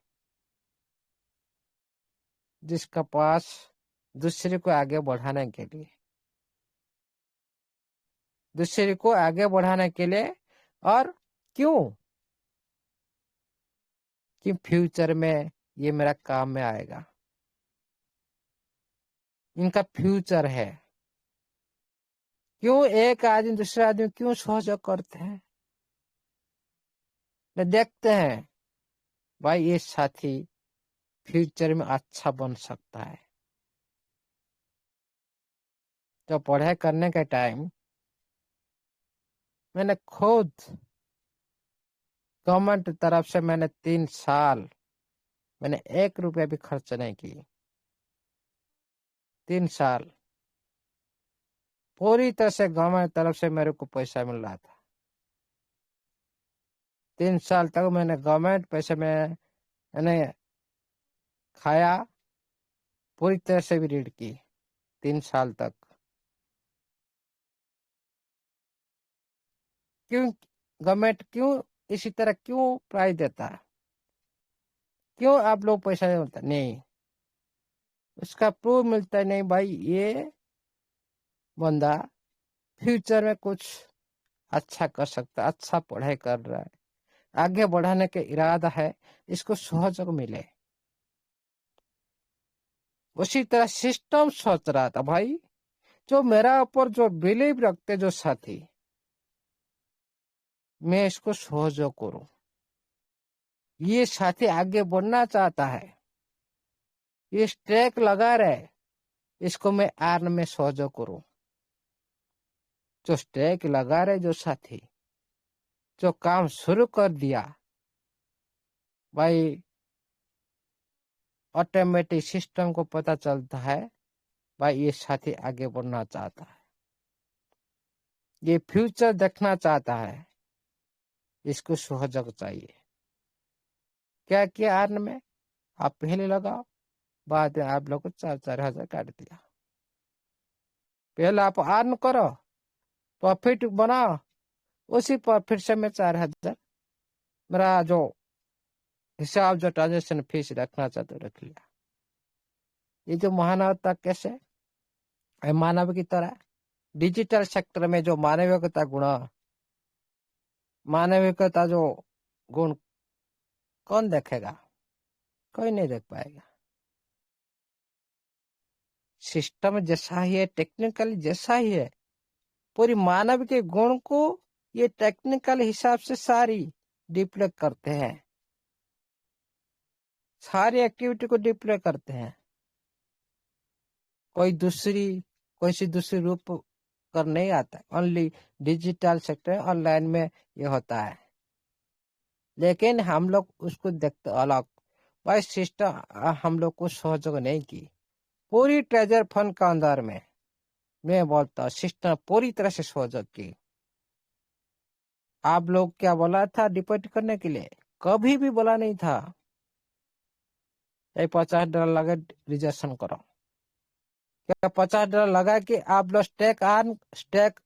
जिसका पास दूसरे को आगे बढ़ाने के लिए, दूसरे को आगे बढ़ाने के लिए, और क्यों? कि फ्यूचर में ये मेरा काम में आएगा, इनका फ्यूचर है। क्यों एक आदमी दूसरे आदमी क्यों सहयोग करते हैं? देखते हैं भाई ये साथी फ्यूचर में अच्छा बन सकता है। तो पढ़ाई करने के टाइम मैंने खुद गवर्नमेंट तरफ से मैंने 3 साल मैंने 1 रुपया भी खर्च नहीं की। 3 साल पूरी तरह से गवर्नमेंट तरफ से मेरे को पैसा मिल रहा था। 3 साल तक मैंने गवर्नमेंट पैसे में मैंने खाया, पूरी तरह से भी रीड की 3 साल तक। क्यों गवर्नमेंट क्यों इसी तरह क्यों प्राइज देता है? क्यों आप लोग पैसा नहीं होता? नहीं, उसका प्रूफ मिलता है नहीं भाई ये बंदा फ्यूचर में कुछ अच्छा कर सकता है, अच्छा पढ़ाई कर रहा है, आगे बढ़ाने के इरादा है, इसको सहयोग मिले। उसी तरह सिस्टम सोच रहा था भाई जो मेरा ऊपर जो बिलीव रखते जो साथी, मैं इसको सहयोग करूं। ये साथी आगे बढ़ना चाहता है, ये स्ट्रेक लगा रहे, इसको मैं आर्न में सहयोग करूं। जो स्ट्रेक लगा रहे जो साथी, जो काम शुरू कर दिया, भाई ऑटोमेटिक सिस्टम को पता चलता है भाई ये साथी आगे बढ़ना चाहता है, ये फ्यूचर देखना चाहता है, इसको सहयोग चाहिए। क्या किया आर्न में? आप पहले लगाओ, बाद में आप लोग को 4-4 हजार काट दिया। पहले आप आर्न करो, प्रॉफिट बनाओ, उसी प्रॉफिट से मैं 4 हजार मेरा जो हिसाब जो ट्रांजेक्शन फीस रखना चाहते रख लिया। ये जो मानवता कैसे मानव की तरह डिजिटल सेक्टर में जो मानविकता गुण, मानविकता जो गुण कौन देखेगा? कोई नहीं देख पाएगा। सिस्टम जैसा ही है, टेक्निकल जैसा ही है, पूरी मानव के गुण को ये टेक्निकल हिसाब से सारी डिप्लॉय करते हैं, सारी एक्टिविटी को डिप्लॉय करते हैं। कोई सी दूसरी रूप कर नहीं आता, ओनली डिजिटल सेक्टर ऑनलाइन में ये होता है। लेकिन हम लोग उसको देखते अलग, वह सिस्टम हम लोग को सहयोग नहीं की। पूरी ट्रेजर फंड का अंदर में मैं बोलता सिस्टम पूरी तरह से सहयोग की। आप लोग क्या बोला था डिपोजिट करने के लिए? कभी भी बोला नहीं था ये $50 लगे रिजर्वेशन करो। क्या $50 लगा कि आप लोग स्टेक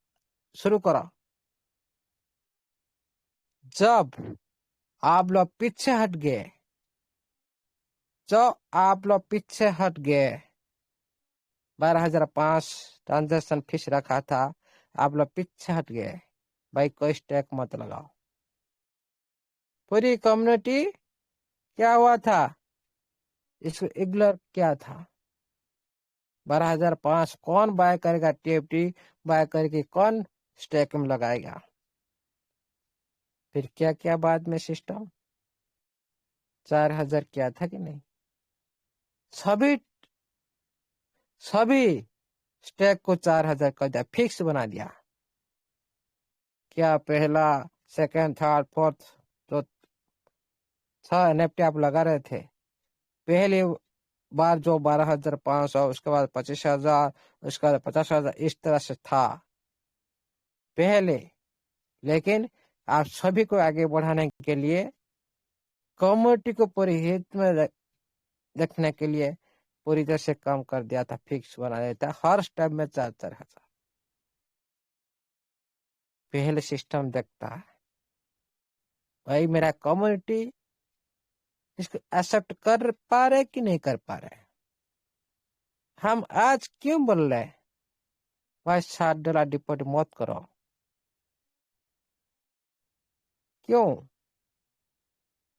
शुरू करो? जब आप लोग पीछे हट गए, जो आप लोग पीछे हट गए, 12,500 ट्रांजेक्शन फीस रखा था, आप लोग पीछे हट गए, भाई कोई स्टेक मत लगाओ। पूरी कम्युनिटी क्या हुआ था, इसको इग्नोर क्या था। 12,500 कौन बाय करेगा? टीएफटी बाय करके कौन स्टेक में लगाएगा? फिर क्या क्या बाद में सिस्टम 4,000 किया था कि नहीं? सभी सभी स्टेक को 4,000 कर दिया, फिक्स बना दिया। क्या पहला, सेकंड, थर्ड, फोर्थ जो 6 एनएफटी आप लगा रहे थे, पहली बार जो 12,500, उसके बाद 25,000, उसके बाद 50,000, इस तरह से था पहले। लेकिन आप सभी को आगे बढ़ाने के लिए, कम्युनिटी को पूरी हित में देखने के लिए पूरी तरह से कम कर दिया था, फिक्स बना देता हर स्टेप में 4,000। पहले सिस्टम देखता है भाई मेरा कम्युनिटी इसको एक्सेप्ट कर पा रहे कि नहीं कर पा रहे। हम आज क्यों बोल रहे भाई $60 डिपॉजिट मत करो? क्यों?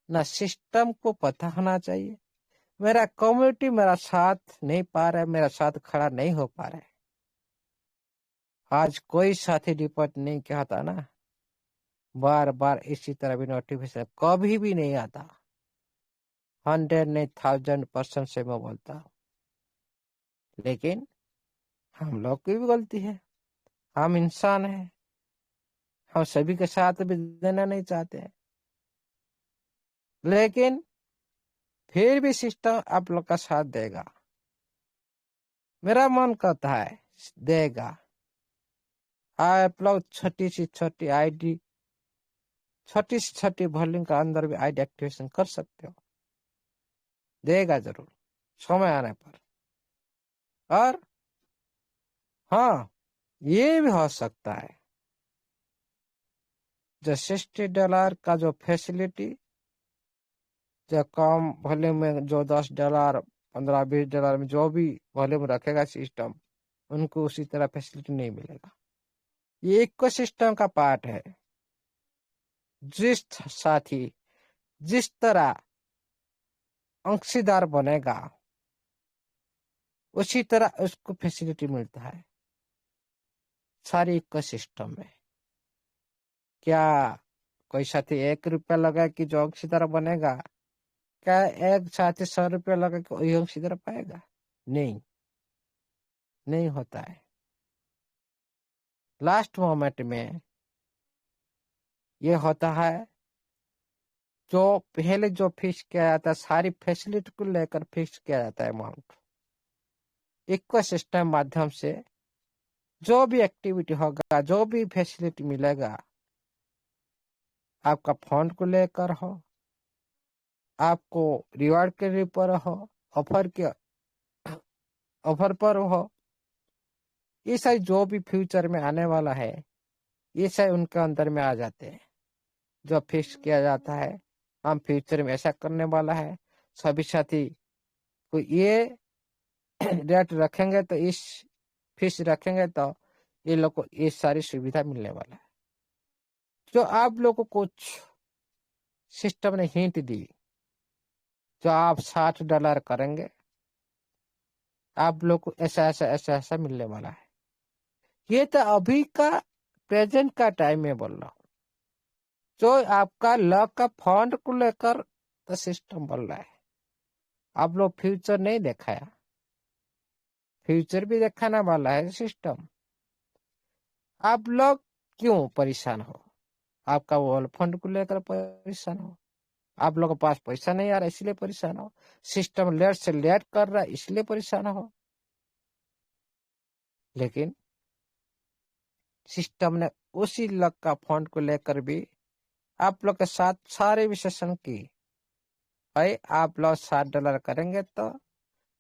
ना सिस्टम को पता होना चाहिए मेरा कम्युनिटी मेरा साथ नहीं पा रहा है, मेरा साथ खड़ा नहीं हो पा रहा है। आज कोई साथी डिपॉजिट नहीं कहता ना, बार बार इसी तरह भी नोटिफिकेशन कभी भी नहीं आता। 100 नहीं 1,000% से मैं बोलता हूँ। लेकिन हम लोग की भी गलती है, हम इंसान हैं, हम सभी के साथ भी देना नहीं चाहते हैं। लेकिन फिर भी सिस्टम आप लोग का साथ देगा, मेरा मन करता है देगा। आप लोग छोटी सी छोटी आईडी, छोटी सी छोटी वॉल्यूम का अंदर भी आईडी एक्टिवेशन कर सकते हो, देगा जरूर समय आने पर। और हाँ, ये भी हो सकता है जो $60 का जो फैसिलिटी, जो कम वॉल्यूम में जो $10, $15, $20 में जो भी वॉल्यूम रखेगा सिस्टम, उनको उसी तरह फैसिलिटी नहीं मिलेगा। ये इकोसिस्टम का पार्ट है। जिस साथी जिस तरह अंशीदार बनेगा उसी तरह उसको फैसिलिटी मिलता है सारी इकोसिस्टम में। क्या कोई साथी $1 लगा कि जो अंशीदार बनेगा? क्या एक साथी $100 लगा कि वही अंशीदार पाएगा? नहीं, नहीं होता है। लास्ट मोमेंट में ये होता है, जो पहले जो फिक्स किया जाता है सारी फैसिलिटी को लेकर फिक्स किया जाता है अमाउंट। इकोसिस्टम माध्यम से जो भी एक्टिविटी होगा, जो भी फैसिलिटी मिलेगा, आपका फंड को लेकर हो, आपको रिवार्ड के पर हो, ऑफर के ऑफर पर हो, ये सारी जो भी फ्यूचर में आने वाला है, ये सारे उनके अंदर में आ जाते हैं। जो फिक्स किया जाता है हम फ्यूचर में ऐसा करने वाला है, सभी साथी को ये रेट रखेंगे तो इस फीस रखेंगे तो ये लोग को ये सारी सुविधा मिलने वाला है। जो आप लोग को कुछ सिस्टम ने हिंट दी, जो आप $60 करेंगे आप लोग को ऐसा ऐसा ऐसा ऐसा मिलने वाला है। ये तो अभी का प्रेजेंट का टाइम में बोल रहा हूँ। जो आपका लक का फंड को लेकर तो सिस्टम बोल रहा है। आप लोग फ्यूचर नहीं दिखाया, फ्यूचर भी दिखाने वाला है सिस्टम। आप लोग क्यों परेशान हो? आपका वॉल फंड को लेकर परेशान हो, आप लोगों के पास पैसा नहीं आ रहा इसलिए परेशान हो, सिस्टम लेट से लेट कर रहा है इसलिए परेशान हो। लेकिन सिस्टम ने उसी लक का फंड को लेकर भी आप लोग के साथ सारे विश्लेषण की। भाई आप लोग $7 करेंगे तो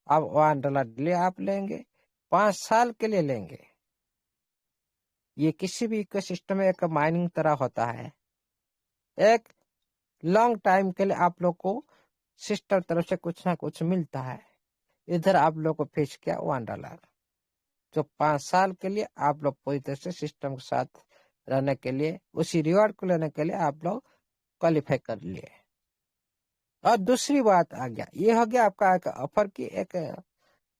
आप $1 लिए आप लेंगे, 5 साल के लिए लेंगे। ये किसी भी इकोसिस्टम में एक माइनिंग तरह होता है, एक लॉन्ग टाइम के लिए आप लोग को सिस्टम तरफ से कुछ ना कुछ मिलता है। इधर आप लोग को फीस किया $1, जो 5 साल के लिए आप लोग पूरी तरह से सिस्टम के साथ रहने के लिए, उसी रिवॉर्ड को लेने के लिए आप लोग क्वालिफाई कर लिए। और दूसरी बात आ गया, ये हो गया आपका एक ऑफर की, एक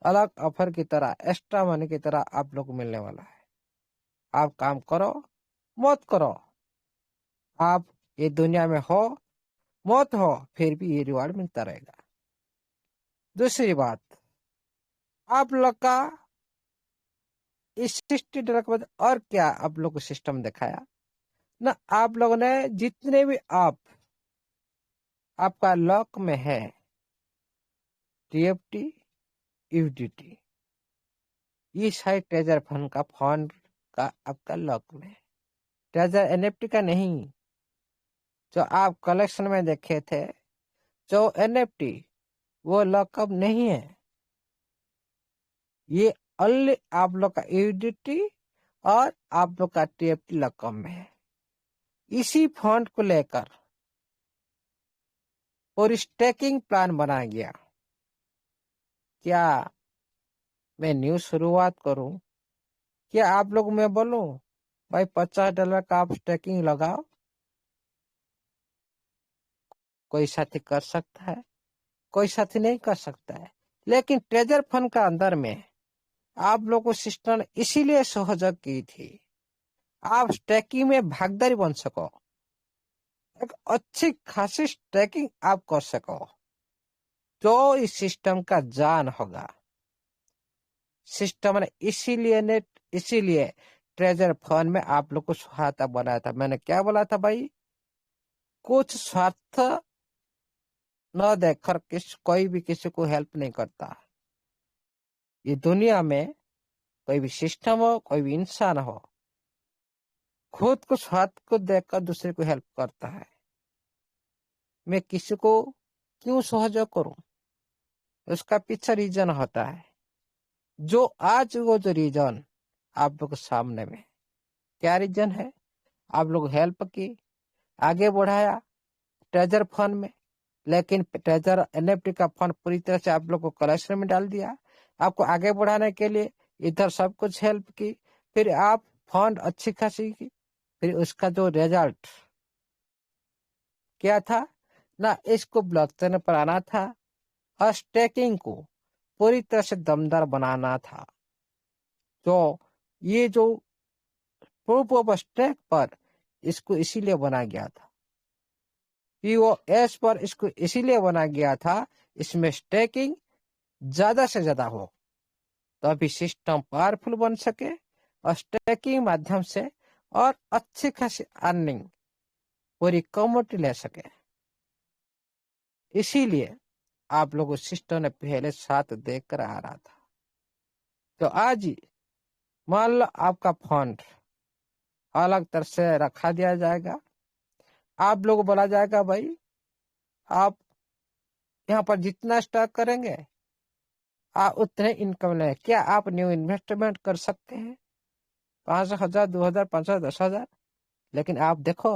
अलग ऑफर की तरह, एक्स्ट्रा मनी की तरह आप लोग को मिलने वाला है। आप काम करो मत करो, आप ये दुनिया में हो मत हो, फिर भी ये रिवार्ड मिलता रहेगा। दूसरी बात, आप लोग का इस $60 के बाद और क्या आप लोग को सिस्टम दिखाया ना, आप लोगों ने जितने भी आपका लॉक में है, TFT, USDT, ये सारे ट्रेजर फंड का आपका लॉक में है। ट्रेजर NFT का नहीं, जो आप कलेक्शन में देखे थे, जो NFT वो लॉकअप नहीं है। ये ओनली आप लोग का USDT और आप लोग का TFT लॉकअप में है। इसी फंड को लेकर और स्टेकिंग प्लान बनाया गया। क्या मैं न्यू शुरुआत करूं? क्या आप लोग मैं बोलूं भाई $50 का आप स्टेकिंग लगाओ? कोई साथी कर सकता है, कोई साथी नहीं कर सकता है। लेकिन ट्रेजर फंड का अंदर में आप लोग को सिस्टम इसीलिए सहयोग की थी, आप स्टेकिंग में भागीदारी बन सको, एक अच्छी खासी स्टेकिंग आप कर सको, जो इस सिस्टम का जान होगा। सिस्टम ने इसीलिए ट्रेजर फंड में आप लोग को सहायता बनाया था। मैंने क्या बोला था भाई, कुछ स्वार्थ न देखकर कोई भी किसी को हेल्प नहीं करता। ये दुनिया में कोई भी सिस्टम हो, कोई भी इंसान हो, खुद को स्वार्थ को देखकर दूसरे को हेल्प करता है। मैं किसी को क्यों सहयोग करूं, उसका पीछे रीजन होता है। जो आज वो जो रीजन आप लोग के सामने में, क्या रीजन है? आप लोग हेल्प की, आगे बढ़ाया ट्रेजर फंड में, लेकिन ट्रेजर NFT का फंड पूरी तरह से आप लोग को कलेक्शन में डाल दिया। आपको आगे बढ़ाने के लिए इधर सब कुछ हेल्प की, फिर आप फंड अच्छी खासी की, फिर उसका जो रिजल्ट क्या था ना, इसको ब्लॉकचेन पर आना था और स्टेकिंग को पूरी तरह से दमदार बनाना था। तो ये जो प्रूफ ऑफ स्टेक पर इसको इसीलिए बनाया गया था, POS पर इसको इसीलिए बनाया गया था, इसमें स्टेकिंग ज्यादा से ज्यादा हो, तभी सिस्टम पावरफुल बन सके और स्टेकिंग माध्यम से और अच्छी खासी अर्निंग पूरी कम्युनिटी ले सके। इसीलिए आप लोगों सिस्टम ने पहले साथ देकर आ रहा था। तो आज मान लो आपका फंड अलग तरह से रखा दिया जाएगा, आप लोग बोला जाएगा भाई आप यहाँ पर जितना स्टॉक करेंगे आप उतने इनकम लें। क्या आप न्यू इन्वेस्टमेंट कर सकते हैं 5,000, 2,000, 5,000, 10,000? लेकिन आप देखो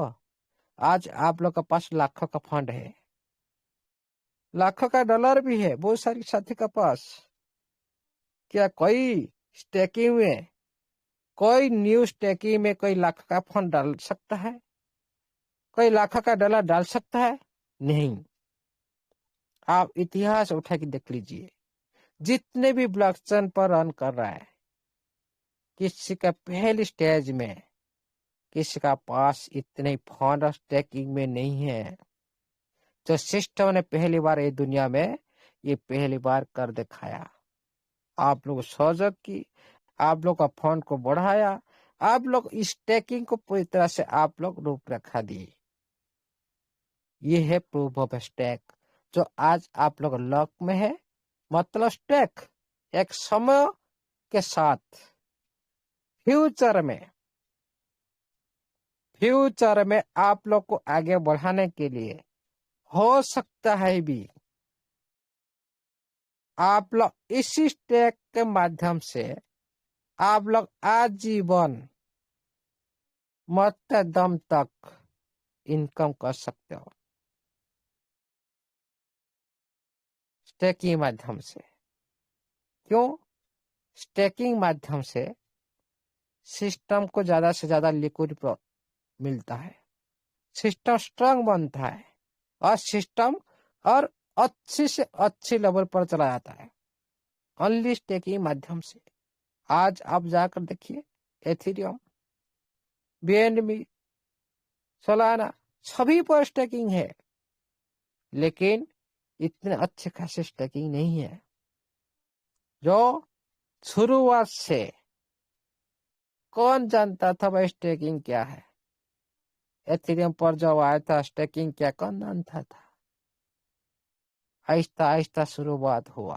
आज आप लोग के पास लाखों का फंड है, लाखों का डॉलर भी है बहुत सारी साथी के पास। क्या कोई स्टेकिंग में, कोई न्यू स्टेकिंग में कोई लाख का फंड डाल सकता है? कोई लाखों का डॉलर डाल सकता है? नहीं। आप इतिहास उठा के देख लीजिए, जितने भी ब्लॉकचेन पर रन कर रहा है, किसी का पहली स्टेज में किसी का पास इतने फंड स्टेकिंग में नहीं है। जो सिस्टम ने पहली बार ये दुनिया में ये पहली बार कर दिखाया। आप लोग सहयोग की, आप लोग का फंड को बढ़ाया, आप लोग स्टेकिंग को पूरी तरह से आप लोग रूपरेखा दी। ये है प्रूफ ऑफ स्टैक, जो आज आप लोग लॉक में है। मतलब स्टैक एक समय के साथ फ्यूचर में आप लोग को आगे बढ़ाने के लिए हो सकता है भी आप लोग इसी स्टैक के माध्यम से आप लोग आजीवन मरते दम तक इनकम कर सकते हो स्टेकिंग माध्यम से। क्यों? स्टेकिंग माध्यम से सिस्टम को ज्यादा से ज्यादा लिक्विड मिलता है, सिस्टम स्ट्रांग बनता है और सिस्टम और अच्छी से अच्छी लेवल पर चला जाता है ओनली स्टेकिंग माध्यम से। आज आप जाकर देखिए एथेरियम, बीएनबी, सोलाना सभी पर स्टेकिंग है, लेकिन इतने अच्छे खासे स्टेकिंग नहीं है जो शुरुआत से। कौन जानता था भाई स्टेकिंग क्या है? एथेरियम पर जब आया था स्टेकिंग क्या, कौन जानता था? आहिस्ता आहिस्ता शुरुआत हुआ।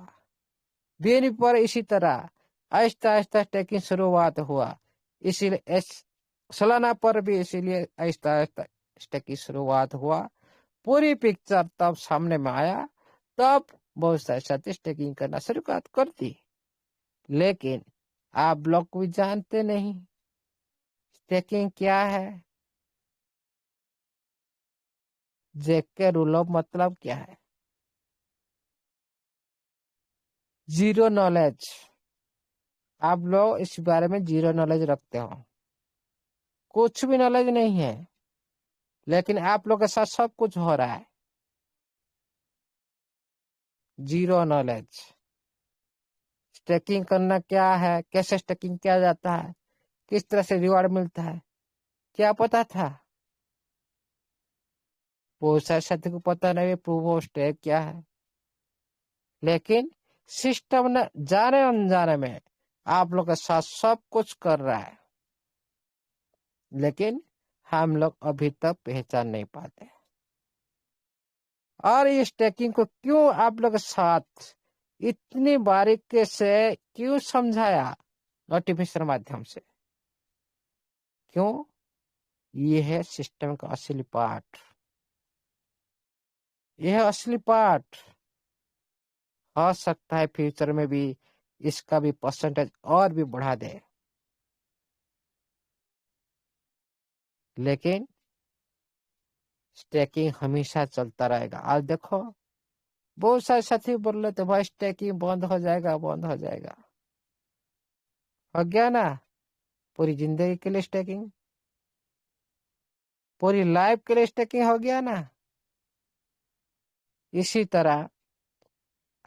बीएनबी पर इसी तरह आहिस्ता आहिस्ता स्टेकिंग शुरुआत हुआ, इसीलिए सोलाना पर भी इसीलिए आहिस्ता आहिस्ता स्टेकिंग शुरुआत हुआ। पूरी पिक्चर तब सामने में आया, तब बहुत सारे साथी स्टेकिंग करना शुरू कर दी। लेकिन आप लोग भी जानते नहीं स्टेकिंग क्या है। जेके रूल ऑफ मतलब क्या है? Zero knowledge. आप लोग इस बारे में जीरो नॉलेज रखते हो, कुछ भी नॉलेज नहीं है, लेकिन आप लोग के साथ सब कुछ हो रहा है। Zero knowledge. स्टेकिंग करना क्या है, कैसे स्टेकिंग किया जाता है, किस तरह से रिवार्ड मिलता है, क्या पता था? बहुत सारे साथी को पता नहीं प्रूफ ऑफ स्टेक क्या है, लेकिन सिस्टम ने जाने अनजाने में आप लोग के साथ सब कुछ कर रहा है, लेकिन हम लोग अभी तक पहचान नहीं पाते। और ये स्टेकिंग को क्यों आप लोग के साथ इतनी बारीकी से क्यों समझाया नोटिफिकेशन माध्यम से? क्यों? ये है सिस्टम का असली पार्ट, यह है असली पार्ट। हो सकता है फ्यूचर में भी इसका भी परसेंटेज और भी बढ़ा दे, लेकिन स्टेकिंग हमेशा चलता रहेगा। आज देखो बहुत सारे साथी बोल रहे थे भाई स्टेकिंग बंद हो जाएगा, बंद हो जाएगा। हो गया ना? पूरी जिंदगी के लिए स्टेकिंग, पूरी लाइफ के लिए स्टेकिंग हो गया ना। इसी तरह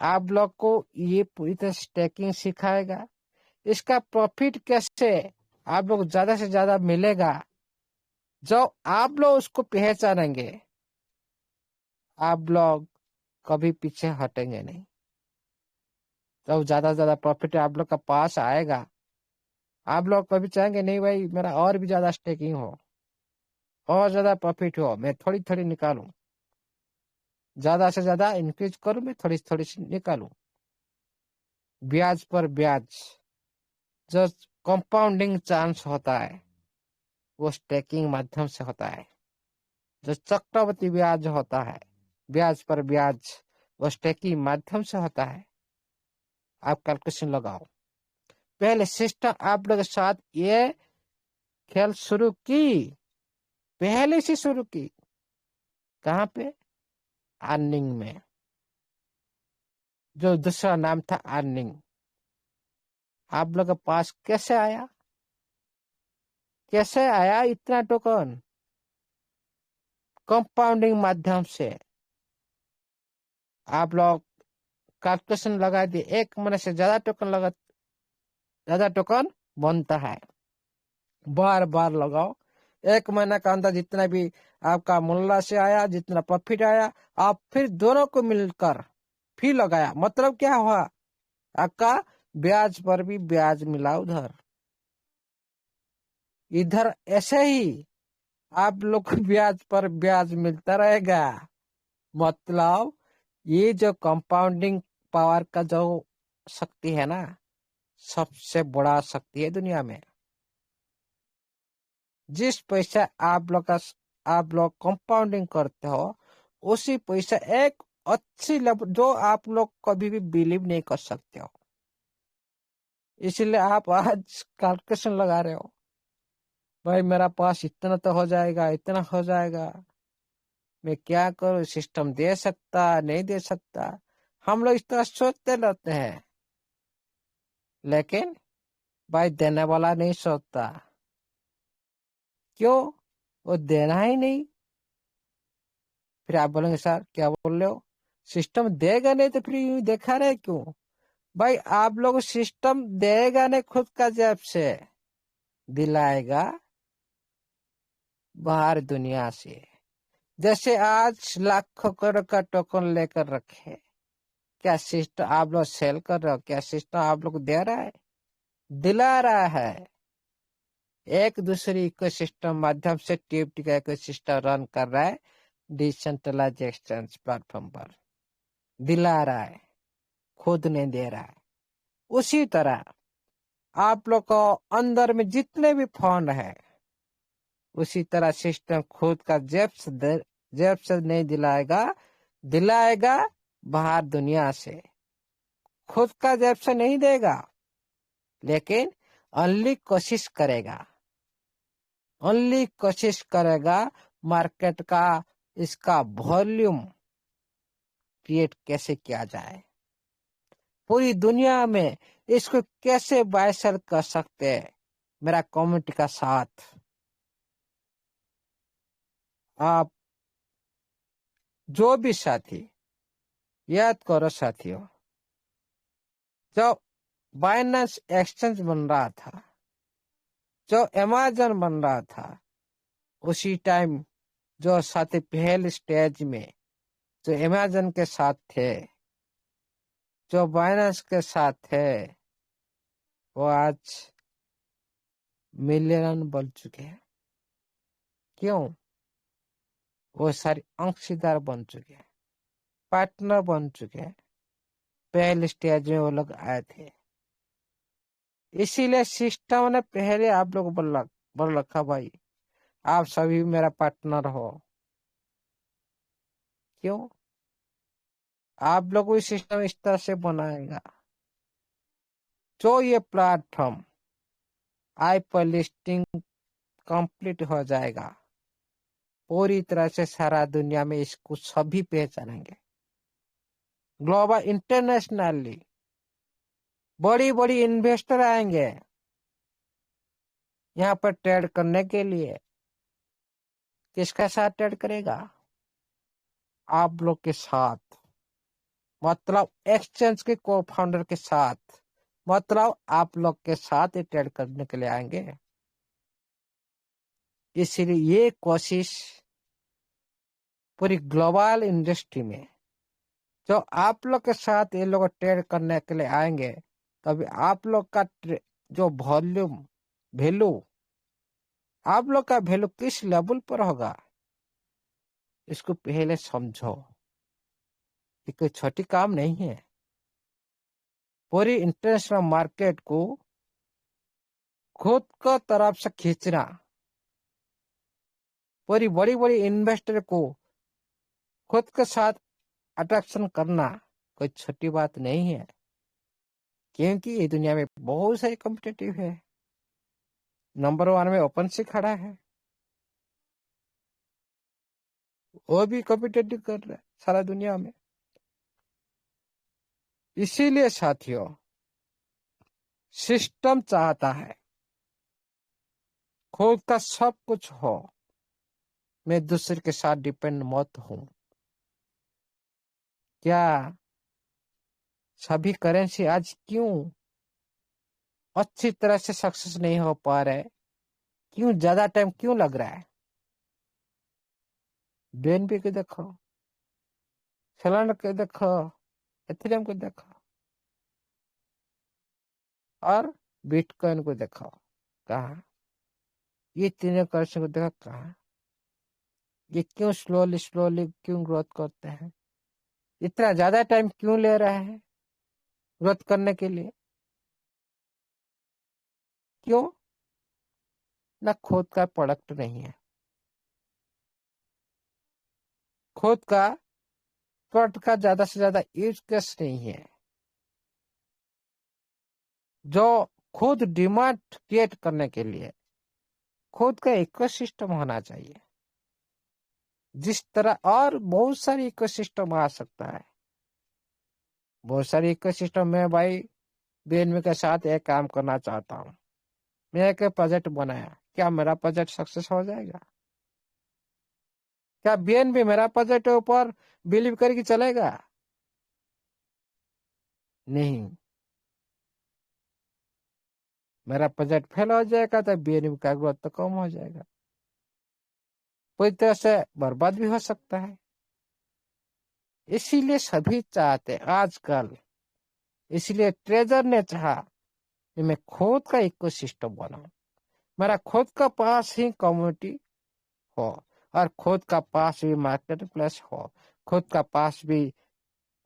आप लोग को ये पूरी तरह स्टेकिंग सिखाएगा, इसका प्रॉफिट कैसे आप लोग ज्यादा से ज्यादा मिलेगा। जो आप लोग उसको पहचानेंगे, आप लोग कभी पीछे हटेंगे नहीं। जब ज्यादा से ज्यादा प्रॉफिट आप लोग का पास आएगा, आप लोग कभी चाहेंगे नहीं भाई मेरा और भी ज्यादा स्टेकिंग हो, और ज्यादा प्रॉफिट हो, मैं थोड़ी थोड़ी निकालूं, ज्यादा से ज्यादा इंक्रीज करूं, मैं थोड़ी थोड़ी सी निकालूं। ब्याज पर ब्याज जो कंपाउंडिंग चांस होता है वो स्टेकिंग माध्यम से होता है। जो चक्रवृद्धि ब्याज होता है, ब्याज पर ब्याज, वो स्टेकिंग माध्यम से होता है। आप कैलकुलेशन लगाओ। पहले सिस्टम आप लोग के साथ ये खेल शुरू की, पहले से शुरू की। कहाँ पे? अर्निंग में, जो दूसरा नाम था अर्निंग। आप लोग के पास कैसे आया, कैसे आया इतना टोकन? कंपाउंडिंग माध्यम से। आप लोग कैलकुलेशन लगा दिए, एक महीने से ज्यादा टोकन बनता है। बार बार लगाओ, एक महीना का अंदर जितना भी आपका मुल्ला से आया, जितना प्रॉफिट आया, आप फिर दोनों को मिलकर फिर लगाया। मतलब क्या हुआ? आपका ब्याज पर भी ब्याज मिला। उधर इधर ऐसे ही आप लोग को ब्याज पर ब्याज मिलता रहेगा। मतलब ये जो कंपाउंडिंग पावर का जो शक्ति है ना, सबसे बड़ा शक्ति है दुनिया में। जिस पैसा आप लोग कंपाउंडिंग करते हो, उसी पैसा एक अच्छी लेवल जो आप लोग कभी भी बिलीव नहीं कर सकते हो। इसलिए आप आज कैलकुलेशन लगा रहे हो, भाई मेरा पास इतना तो हो जाएगा, इतना हो जाएगा, मैं क्या करूं, सिस्टम दे सकता नहीं दे सकता। हम लोग इस तरह सोचते रहते हैं, लेकिन भाई देने वाला नहीं सोचता। क्यों? वो देना ही नहीं। फिर आप बोलेंगे सर क्या बोल रहे हो, सिस्टम देगा नहीं तो फिर यूं देखा रहे क्यों? भाई आप लोग सिस्टम देगा नहीं खुद का जेब से, दिलाएगा बाहर दुनिया से। जैसे आज लाखों करोड़ का टोकन लेकर रखे, क्या सिस्टम आप लोग सेल कर रहे हो? क्या सिस्टम आप लोग दे रहा है? दिला रहा है। एक दूसरे इकोसिस्टम माध्यम से टिप का इकोसिस्टम रन कर रहा है डिसेंट्रलाइज एक्सचेंज प्लेटफॉर्म पर, दिला रहा है, खुद नहीं दे रहा है। उसी तरह आप लोग को अंदर में जितने भी फंड है, उसी तरह सिस्टम खुद का जेब से नहीं दिलाएगा, दिलाएगा बाहर दुनिया से। खुद का जेब से नहीं देगा, लेकिन ओनली कोशिश करेगा, ओनली कोशिश करेगा मार्केट का इसका वॉल्यूम क्रिएट कैसे किया जाए, पूरी दुनिया में इसको कैसे बाय सेल कर सकते हैं मेरा कम्युनिटी का साथ। आप जो भी साथी, याद करो साथियों, जब बाइनेंस एक्सचेंज बन रहा था, जो अमेजन बन रहा था, उसी टाइम जो साथी पहले स्टेज में जो अमेजन के साथ थे, जो बाइनेंस के साथ थे, वो आज मिलियन बन चुके हैं। क्यों? वो सारे अंशीदार बन चुके हैं, पार्टनर बन चुके हैं। पहले स्टेज में वो लोग आए थे, इसीलिए सिस्टम ने पहले आप लोग बोल रखा भाई आप सभी मेरा पार्टनर हो। क्यों? आप लोग भी सिस्टम इस तरह से बनाएगा, जो ये प्लेटफॉर्म आई पर लिस्टिंग कंप्लीट हो जाएगा, पूरी तरह से सारा दुनिया में इसको सभी पहचानेंगे। ग्लोबल इंटरनेशनली बड़ी बड़ी इन्वेस्टर आएंगे यहाँ पर ट्रेड करने के लिए। किसके साथ ट्रेड करेगा? आप लोग के साथ, मतलब एक्सचेंज के को फाउंडर के साथ, मतलब आप लोग के साथ ही ट्रेड करने के लिए आएंगे। इसलिए ये कोशिश पूरी ग्लोबल इंडस्ट्री में, जो आप लोग के साथ ये लोग ट्रेड करने के लिए आएंगे, तभी आप लोग का जो वॉल्यूम वैल्यू, आप लोग का वैल्यू किस लेवल पर होगा, इसको पहले समझो। ये कोई छोटी काम नहीं है। पूरी इंटरनेशनल मार्केट को खुद को तरफ से खींचना, पूरी बड़ी बड़ी इन्वेस्टर को खुद के साथ अट्रैक्शन करना कोई छोटी बात नहीं है, क्योंकि ये दुनिया में बहुत सारे कॉम्पिटिटिव है। नंबर 1 में ओपन से खड़ा है, वो भी कॉम्पिटिटिव कर रहा है सारा दुनिया में। इसीलिए साथियों, सिस्टम चाहता है खुद का सब कुछ हो, मैं दूसरे के साथ डिपेंड मत हूं। क्या सभी करेंसी आज क्यों अच्छी तरह से सक्सेस नहीं हो पा रहे? क्यों ज्यादा टाइम क्यों लग रहा है? बीएनबी को देखो, सोलाना को देखो, एथेरियम को देखो, और बिटकॉइन को देखो। कहा ये तीनों करेंसी को देखो, कहा ये क्यों स्लोली स्लोली क्यों ग्रोथ करते हैं, इतना ज्यादा टाइम क्यों ले रहे हैं ग्रोथ करने के लिए? क्यों? ना खुद का प्रोडक्ट नहीं है, खुद का प्रोडक्ट का ज्यादा से ज्यादा यूज केस नहीं है, जो खुद डिमांड क्रिएट करने के लिए खुद का इकोसिस्टम होना चाहिए। जिस तरह और बहुत सारी इकोसिस्टम आ सकता है, बहुत सारी इकोसिस्टम में भाई बीएनबी के साथ एक काम करना चाहता हूँ, मैं एक प्रोजेक्ट बनाया, क्या मेरा प्रोजेक्ट सक्सेस हो जाएगा? क्या बीएनबी मेरा प्रोजेक्ट के ऊपर बिलीव करके चलेगा? नहीं, मेरा प्रोजेक्ट फेल हो जाएगा तो बीएनबी का ग्रोथ तो कम हो जाएगा, पूरी तरह से बर्बाद भी हो सकता है। इसीलिए सभी चाहते आजकल, इसलिए ट्रेजर ने चाहा कि मैं खुद का इकोसिस्टम बनाऊं, मेरा खुद का पास ही कम्युनिटी हो, और खुद का पास भी मार्केट प्लेस हो, खुद का पास भी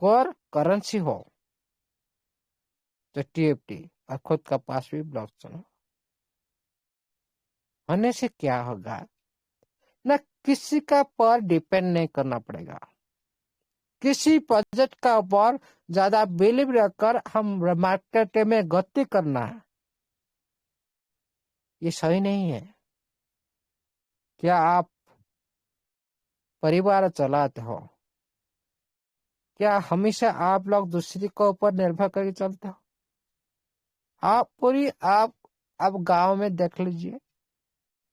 कोर करेंसी हो, तो टीएफटी, और खुद का पास भी ब्लॉकचेन हो। होने से क्या होगा ना, किसी का पर डिपेंड नहीं करना पड़ेगा, किसी प्रोजेक्ट का ऊपर ज्यादा बिलीव रखकर हम मार्केट में गति करना है, ये सही नहीं है। क्या आप परिवार चलाते हो? क्या हमेशा आप लोग दूसरे के ऊपर निर्भर करके चलते हो? आप गांव में देख लीजिए,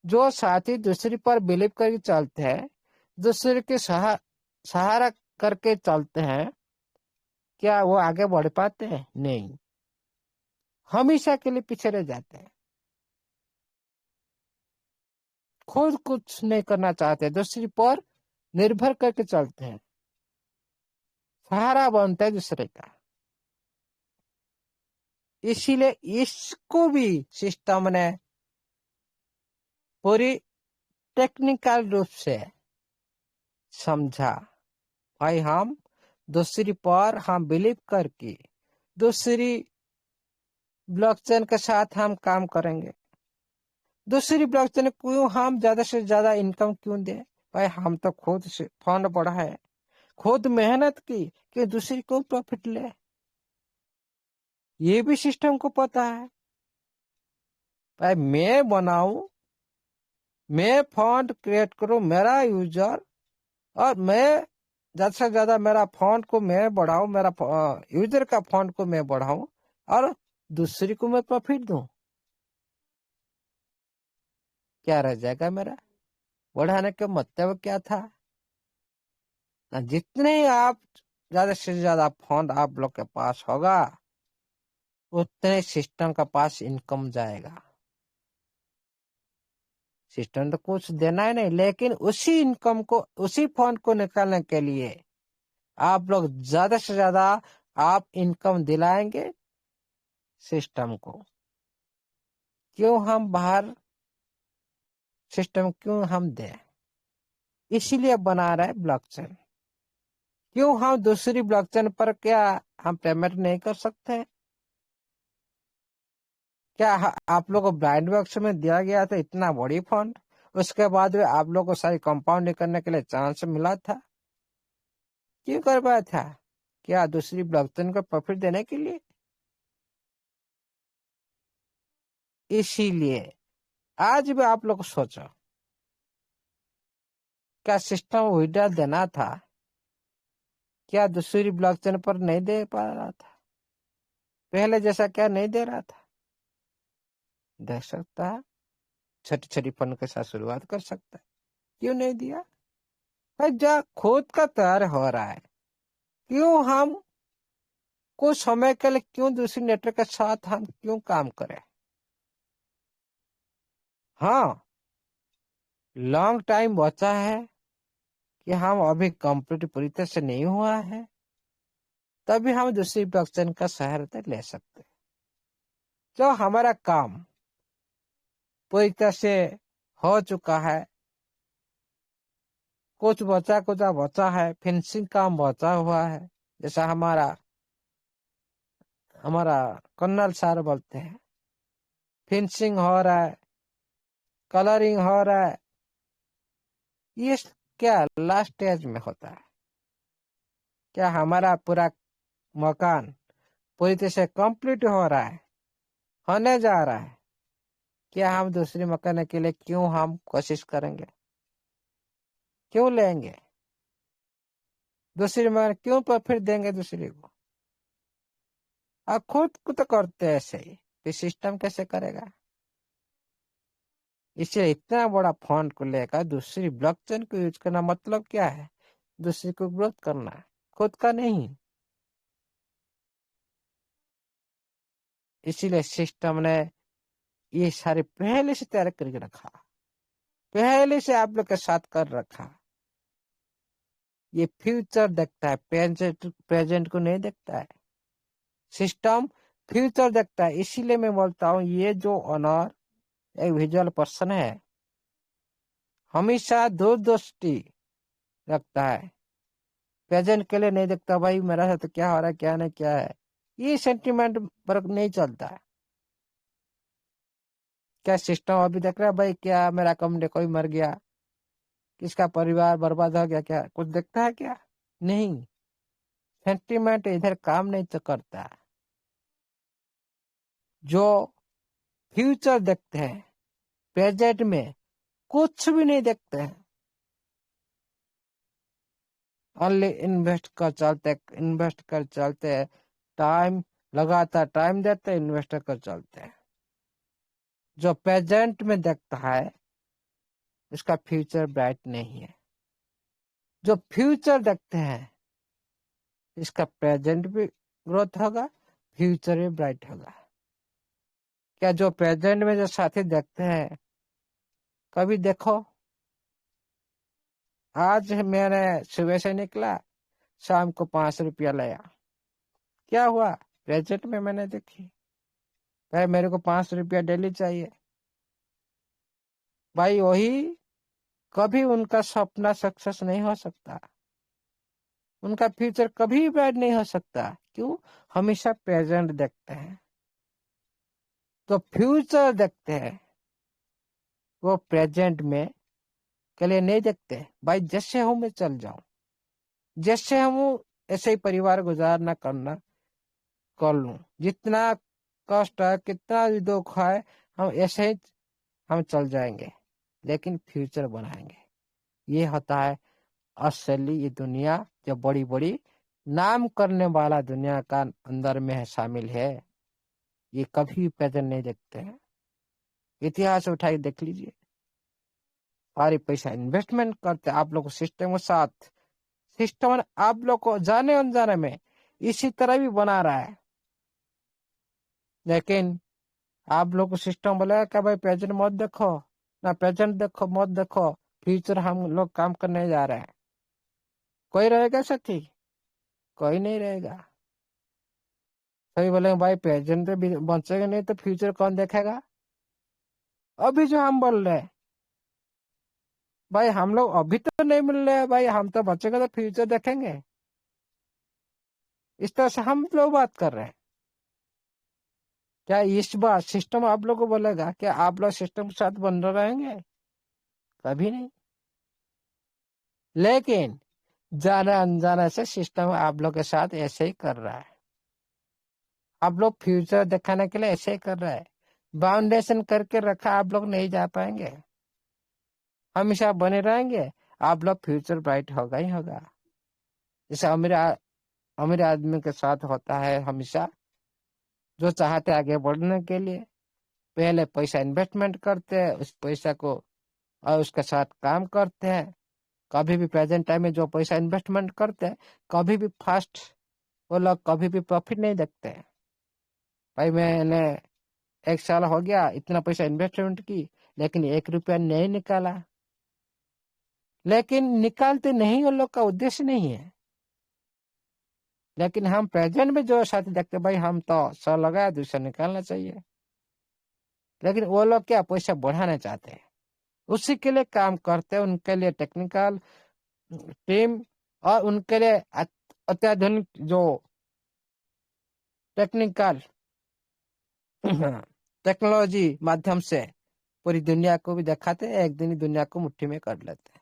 जो साथी दूसरे पर बिलीव करके चलते हैं, दूसरे के सहारा करके चलते हैं, क्या वो आगे बढ़ पाते हैं? नहीं, हमेशा के लिए पीछे रह जाते हैं, खुद कुछ नहीं करना चाहते, दूसरे पर निर्भर करके चलते हैं, सहारा बनता है दूसरे का। इसीलिए इसको भी सिस्टम ने पूरी टेक्निकल रूप से समझा, भाई हम दूसरी पर हम बिलीव करके दूसरी ब्लॉकचेन के साथ हम काम करेंगे, दूसरी ब्लॉकचेन क्यों हम ज्यादा से ज्यादा इनकम क्यों दे? भाई हम तो खुद से फंड बढ़ाए, खुद मेहनत की कि दूसरी को प्रॉफिट ले, ये भी सिस्टम को पता है। भाई मैं बनाऊं, मैं फंड क्रिएट करूं, मेरा यूजर, और मैं ज्यादा से ज्यादा मेरा फंड को मैं बढ़ाऊं, मेरा यूजर का फंड को मैं बढ़ाऊं, और दूसरी को मैं प्रॉफिट दूं, क्या रह जाएगा मेरा? बढ़ाने का मतलब क्या था? जितने आप ज्यादा से ज्यादा फंड आप लोग के पास होगा, उतने सिस्टम का पास इनकम जाएगा। सिस्टम तो कुछ देना है नहीं, लेकिन उसी इनकम को, उसी फंड को निकालने के लिए आप लोग ज्यादा से ज्यादा आप इनकम दिलाएंगे सिस्टम को। क्यों हम बाहर सिस्टम क्यों हम दें? इसीलिए बना रहे ब्लॉकचेन। क्यों हम दूसरी ब्लॉकचेन पर क्या हम पेमेंट नहीं कर सकते? क्या आप लोग को ब्लाइंड बॉक्स में दिया गया था इतना बड़ी फंड, उसके बाद भी आप लोग को सारी कंपाउंडिंग करने के लिए चांस मिला था? क्यों करवाया था? क्या दूसरी ब्लॉकचेन को प्रॉफिट देने के लिए? इसीलिए आज भी आप लोग सोचो, क्या सिस्टम विड्रॉल देना था? क्या दूसरी ब्लॉकचेन पर नहीं दे पा रहा था? पहले जैसा क्या नहीं दे रहा था? दे सकता है, छोटी छोटी फंड के साथ शुरुआत कर सकता है, क्यों नहीं दिया? भाई जो खुद का तैयार हो रहा है, क्यों हम कुछ समय के लिए क्यों दूसरी नेटवर्क के साथ हम क्यों काम करें? हाँ, लॉन्ग टाइम बचा है कि हम अभी कंप्लीट पूरी तरह से नहीं हुआ है, तभी हम दूसरी ब्लॉकचेन का सहायता ले सकते हैं। जो हमारा काम पूरी तरह से हो चुका है, कुछ बचा कुछ बचा है, फिनिशिंग काम बचा हुआ है। जैसा हमारा हमारा कर्नल सर बोलते हैं, फिनिशिंग हो रहा है, कलरिंग हो रहा है। ये क्या लास्ट स्टेज में होता है? क्या हमारा पूरा मकान पूरी तरह से कंप्लीट हो रहा है, होने जा रहा है? क्या हम दूसरी मकान के लिए क्यों हम कोशिश करेंगे, क्यों लेंगे दूसरी मकान, क्यों प्रॉफिट देंगे दूसरी को? आप खुद को तो करते हैं ऐसे ही, फिर सिस्टम कैसे करेगा? इसलिए इतना बड़ा फंड को लेकर दूसरी ब्लॉकचेन को यूज करना मतलब क्या है? दूसरी को ग्रोथ करना, खुद का नहीं। इसीलिए सिस्टम ने ये सारे पहले से तैयार करके रखा, पहले से आप लोग के साथ कर रखा। ये फ्यूचर देखता है, प्रेजेंट को नहीं देखता है। सिस्टम फ्यूचर देखता है। इसीलिए मैं बोलता हूँ ये जो ऑनर एक विजुअल पर्सन है, हमेशा दूरदृष्टि रखता है, प्रेजेंट के लिए नहीं देखता भाई मेरा साथ क्या हो रहा है क्या नहीं क्या है। ये सेंटिमेंट पर नहीं चलता है। क्या सिस्टम अभी देख रहा है भाई क्या मेरा कंपनी कोई मर गया, किसका परिवार बर्बाद हो गया, क्या कुछ देखता है क्या? नहीं। सेंटिमेंट इधर काम नहीं तो करता। जो फ्यूचर देखते हैं, प्रेजेंट में कुछ भी नहीं देखते हैं, ओनली इन्वेस्ट कर चलते हैं। टाइम लगातार टाइम देते, इन्वेस्ट कर चलते हैं। जो प्रेजेंट में देखता है उसका फ्यूचर ब्राइट नहीं है। जो फ्यूचर देखते हैं इसका प्रेजेंट भी ग्रोथ होगा, फ्यूचर भी ब्राइट होगा। क्या जो प्रेजेंट में जो साथी देखते हैं, कभी देखो आज मैंने सुबह से निकला, शाम को 5 रुपया लाया, क्या हुआ? प्रेजेंट में मैंने देखी भाई मेरे को 5 रुपया डेली चाहिए। भाई वही कभी उनका सपना सक्सेस नहीं हो सकता, उनका फ्यूचर कभी ब्राइट नहीं हो सकता। क्यों? हमेशा प्रेजेंट देखते हैं। तो फ्यूचर देखते हैं, वो प्रेजेंट में के लिए नहीं देखते। भाई जैसे हूं मैं चल जाऊं, जैसे हूं ऐसे ही परिवार गुजारना करना कर लूं, जितना कष्ट है कितना भी दुख है हम ऐसे ही हम चल जाएंगे, लेकिन फ्यूचर बनाएंगे। ये होता है असली ये दुनिया, जो बड़ी बड़ी नाम करने वाला दुनिया का अंदर में है, शामिल है। ये कभी प्रेजेंट नहीं देखते हैं। इतिहास उठा के देख लीजिए, सारे पैसा इन्वेस्टमेंट करते आप लोग सिस्टम के साथ। सिस्टम आप लोग को जाने अनजाने में इसी तरह भी बना रहा है, लेकिन आप लोग को सिस्टम बोलेगा क्या भाई प्रेजेंट मत देखो, ना प्रेजेंट देखो मत देखो, फ्यूचर हम लोग काम करने जा रहे हैं। कोई रहेगा साथी? कोई नहीं रहेगा। सभी बोलेंगे भाई प्रेजेंट तो बचेगा नहीं तो फ्यूचर कौन देखेगा? अभी जो हम बोल रहे हैं भाई हम लोग अभी तो नहीं मिल रहे हैं, भाई हम तो बचेगा तो फ्यूचर देखेंगे। इस तरह से हम लोग बात कर रहे हैं। क्या इस बार सिस्टम आप लोग को बोलेगा क्या आप लोग सिस्टम के साथ बन रहेंगे? कभी नहीं। लेकिन जाने अनजाने से सिस्टम आप लोग के साथ ऐसे ही कर रहा है। आप लोग फ्यूचर दिखाने के लिए ऐसे ही कर रहा है। बाउंडेशन करके रखा, आप लोग नहीं जा पाएंगे, हमेशा बने रहेंगे। आप लोग फ्यूचर ब्राइट होगा ही होगा। जैसे अमीर आदमी के साथ होता है हमेशा, जो चाहते आगे बढ़ने के लिए पहले पैसा इन्वेस्टमेंट करते हैं, उस पैसा को और उसके साथ काम करते हैं। कभी भी प्रेजेंट टाइम में जो पैसा इन्वेस्टमेंट करते हैं, कभी भी फर्स्ट वो लोग कभी भी प्रॉफिट नहीं देखते हैं। भाई मैंने 1 साल हो गया इतना पैसा इन्वेस्टमेंट की, लेकिन 1 रुपया नहीं निकाला। लेकिन निकालते नहीं, उन लोग का उद्देश्य नहीं है। लेकिन हम प्रेजेंट में जो साथी देखते भाई हम तो 100 लगाया, 200 निकालना चाहिए। लेकिन वो लोग क्या पैसा बढ़ाना चाहते हैं, उसी के लिए काम करते हैं। उनके लिए टेक्निकल टीम और उनके लिए अत्याधुनिक जो टेक्निकल टेक्नोलॉजी माध्यम से पूरी दुनिया को भी दिखाते हैं, एक दिन ही दुनिया को मुट्ठी में कर लेते हैं।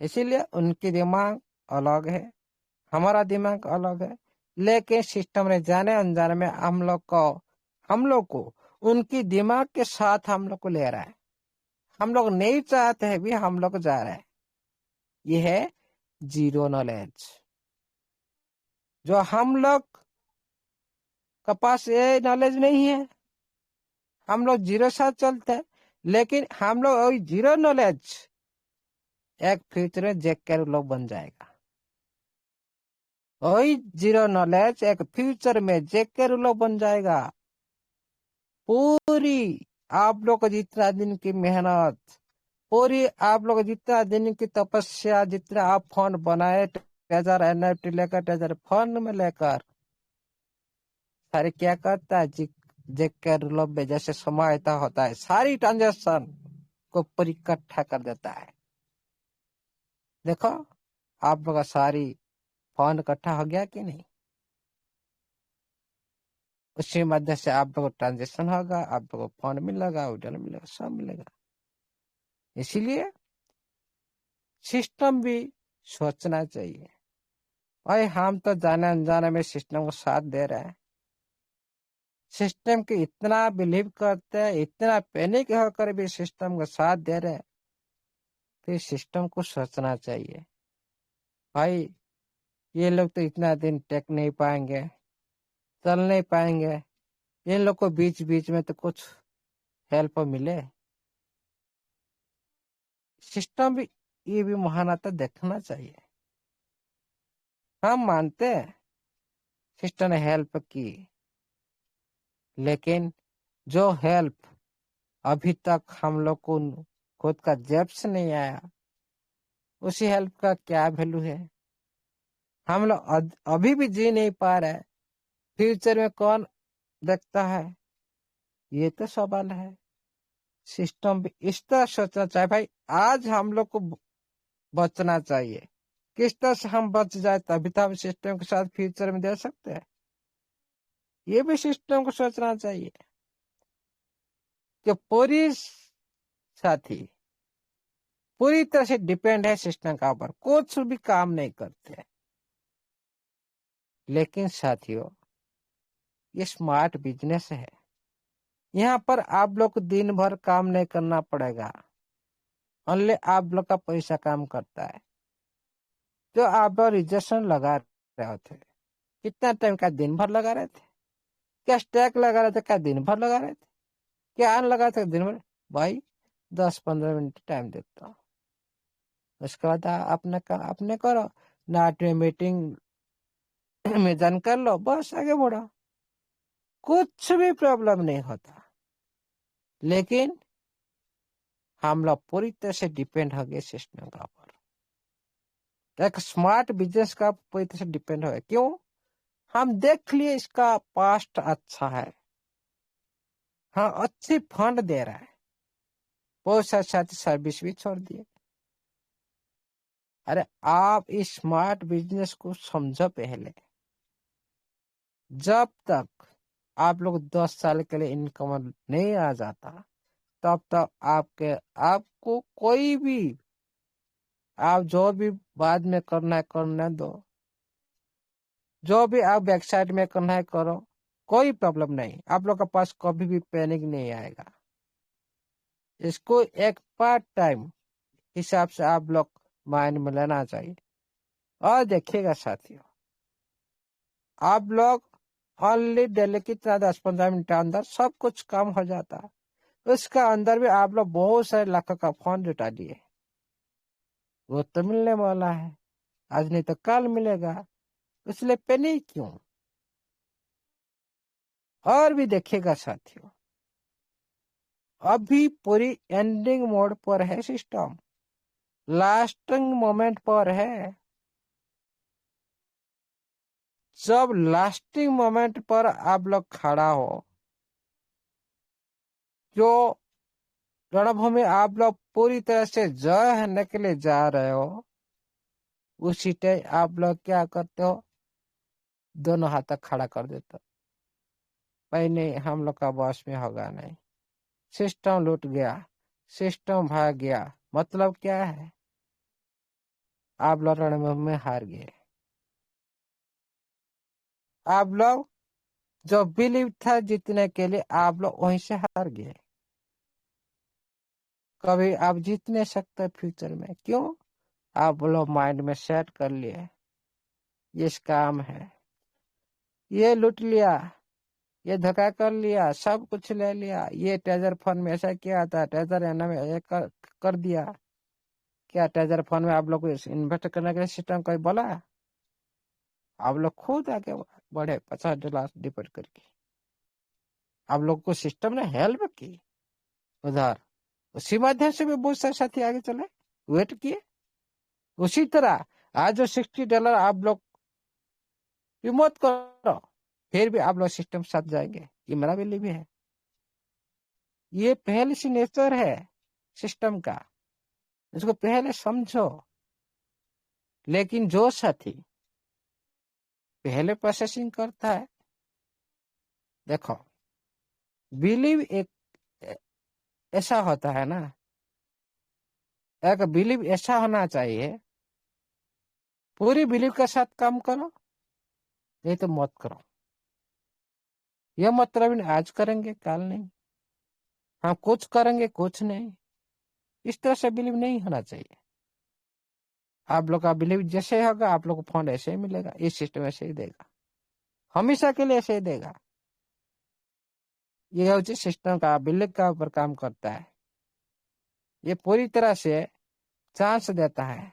इसीलिए उनकी दिमाग अलग है, हमारा दिमाग अलग है, लेकिन सिस्टम ने जाने अनजाने में हम लोग को उनकी दिमाग के साथ हम लोग को ले रहा है। हम लोग नहीं चाहते हैं भी हम लोग जा रहे हैं। ये है जीरो नॉलेज। जो हम लोग के पास ये नॉलेज नहीं है, हम लोग जीरो साथ चलते हैं, लेकिन हम लोग वही जीरो नॉलेज एक फ्यूचर में जेक कर लोग बन जाएगा। वही जीरो नॉलेज एक फ्यूचर में जेक कर लोग बन जाएगा। पूरी आप लोग को जितना दिन की मेहनत, पूरी आप लोग जितना दिन की तपस्या, जितना आप फोन बनाए, ट्रेजर एनएफटी लेकर, ट्रेजर फोन में लेकर, सारे क्या करता है जेकर लोग में जैसे समायता होता है, सारी ट्रांजेक्शन को पूरी इकट्ठा कर देता है। देखो आप लोग का सारी फोन इकट्ठा हो गया कि नहीं? उसी मध्य से आप लोग को ट्रांजेक्शन होगा, आप लोग को फोन मिलेगा, उडल मिलेगा, सब मिलेगा। इसीलिए सिस्टम भी सोचना चाहिए। भाई हम तो जाने अनजाने में सिस्टम को साथ दे रहे हैं, सिस्टम के इतना बिलीव करते हैं, इतना पैनिक होकर भी सिस्टम को साथ दे रहे हैं। फिर सिस्टम को सोचना चाहिए, भाई ये लोग तो इतना दिन टेक नहीं पाएंगे, चल नहीं पाएंगे, इन लोग को बीच बीच में तो कुछ हेल्प मिले। सिस्टम भी ये भी महानता देखना चाहिए। हम मानते हैं सिस्टम ने हेल्प की, लेकिन जो हेल्प अभी तक हम लोग को खुद का जेब से नहीं आया, उसी हेल्प का क्या वैल्यू है? हम लोग अभी भी जी नहीं पा रहे, फ्यूचर में कौन देखता है? ये तो सवाल है। सिस्टम भी इस तरह सोचना चाहिए, भाई आज हम लोग को बचना चाहिए, किस तरह से हम बच जाए तभी तो हम सिस्टम के साथ फ्यूचर में दे सकते हैं। ये भी सिस्टम को सोचना चाहिए कि पूरी साथी पूरी तरह से डिपेंड है सिस्टम का ऊपर, कुछ भी काम नहीं करते। लेकिन साथियों ये स्मार्ट बिजनेस है, यहाँ पर आप लोग को दिन भर काम नहीं करना पड़ेगा, ओनली आप लोग का पैसा काम करता है। जो आप लोग रिजर्वेशन लगा रहे थे, कितना टाइम का? दिन भर लगा रहे थे क्या? स्टैक लगा रहे थे क्या? दिन भर लगा रहे थे क्या? आन लगा थे दिन भर? भाई 10-15 मिनट टाइम देता हूँ, उसके बाद अपने करो, नाट में मीटिंग में ज्वाइन कर लो, बस आगे बढ़ो, कुछ भी प्रॉब्लम नहीं होता। लेकिन हम लोग पूरी तरह से डिपेंड हो गए सिस्टम का ऊपर। एक स्मार्ट बिजनेस का पूरी तरह से डिपेंड हो गया। क्यों? हम देख लिए इसका पास्ट अच्छा है, हाँ अच्छी फंड दे रहा है, बहुत साथ सर्विस भी छोड़ दिए। अरे आप इस स्मार्ट बिजनेस को समझो पहले। जब तक आप लोग 10 साल के लिए इनकम नहीं आ जाता, तब तक आपको कोई भी, आप जो भी बाद में करना है करने दो, जो भी आप वेबसाइट में करना है करो, कोई प्रॉब्लम नहीं, आप लोग के पास कभी भी पैनिक नहीं आएगा। इसको एक पार्ट टाइम हिसाब से आप लोग माइंड में लेना चाहिए। और देखिएगा साथियों, आप लोग ओनली डेली कितना 10-15 मिनट के अंदर सब कुछ काम हो जाता है। उसका अंदर भी आप लोग बहुत सारे लाखों का फोन जुटा दिए, वो तो मिलने वाला है, आज नहीं तो कल मिलेगा, इसलिए पैनिक क्यों? और भी देखिएगा साथियों, अभी पूरी एंडिंग मोड पर है सिस्टम, लास्टिंग मोमेंट पर है। जब लास्टिंग मोमेंट पर आप लोग खड़ा हो, जो रणभूमि आप लोग पूरी तरह से जय होने के लिए जा रहे हो, उसी टाइम आप लोग क्या करते हो, दोनों हाथ तक खड़ा कर देते हो, भाई नहीं हम लोग का बॉस में होगा नहीं, सिस्टम लूट गया, सिस्टम भाग गया। मतलब क्या है, आप लोग रणभूमि में हार गए। आप लोग जो बिलीव था जीतने के लिए, आप लोग वहीं से हार गए। कभी आप जीत नहीं सकते फ्यूचर में। क्यों? आप लोग माइंड में सेट कर लिए ये काम है, ये लूट लिया, ये धोखा कर लिया, सब कुछ ले लिया, ये ट्रेजर फंड में ऐसा किया था, ट्रेजर एना में ये कर दिया। क्या ट्रेजर फंड में आप लोग को इन्वेस्ट करने के लिए सिस्टम कोई बोला? आप लोग खुद आगे बढ़े $50 डिपोजिट करके। आप लोग को सिस्टम ने हेल्प की उधर, उसी माध्यम से भी बहुत सारे साथी आगे चले, वेट किए। उसी तरह आज जो $60 आप लोग रिमोट करो, फिर भी आप लोग सिस्टम साथ जाएंगे, ये मेरा बिलीव है। ये पहले से नेचर है सिस्टम का, इसको पहले समझो। लेकिन जो साथी पहले प्रोसेसिंग करता है, देखो बिलीव एक ऐसा होता है ना, एक बिलीव ऐसा होना चाहिए, पूरी बिलीव के साथ काम करो, नहीं तो मत करो। यह मतलब नहीं आज करेंगे कल नहीं, हाँ कुछ करेंगे कुछ नहीं, इस तरह से बिलीव नहीं होना चाहिए। आप लोग का बिलीव जैसे होगा, आप लोग को फंड ऐसे ही मिलेगा, इस सिस्टम ऐसे ही देगा, हमेशा के लिए ऐसे ही देगा। ये उचित सिस्टम का बिलीव का ऊपर काम करता है। ये पूरी तरह से चांस देता है।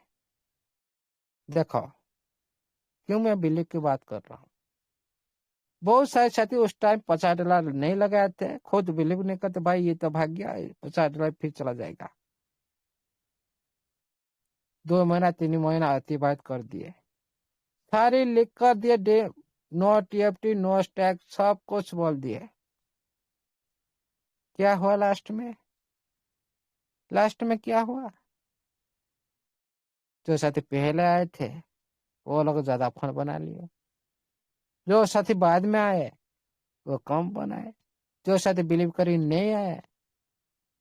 देखो क्यों मैं बिलीव की बात कर रहा हूँ, बहुत सारे साथी उस टाइम $50 नहीं लगाए थे, खुद बिलीव नहीं करते, भाई ये तो भाग गया, $50 फिर चला जाएगा। 2 महीना 3 महीना अतिबाहित कर दिए, सारी लिख कर दिए, नो टीएफटी नो स्टैक सब कुछ बोल दिए। क्या हुआ लास्ट में? लास्ट में क्या हुआ? जो साथी पहले आए थे वो लोग ज्यादा फंड बना लिए, जो साथी बाद में आए वो कम बनाए, जो साथी बिलीव करी नहीं आए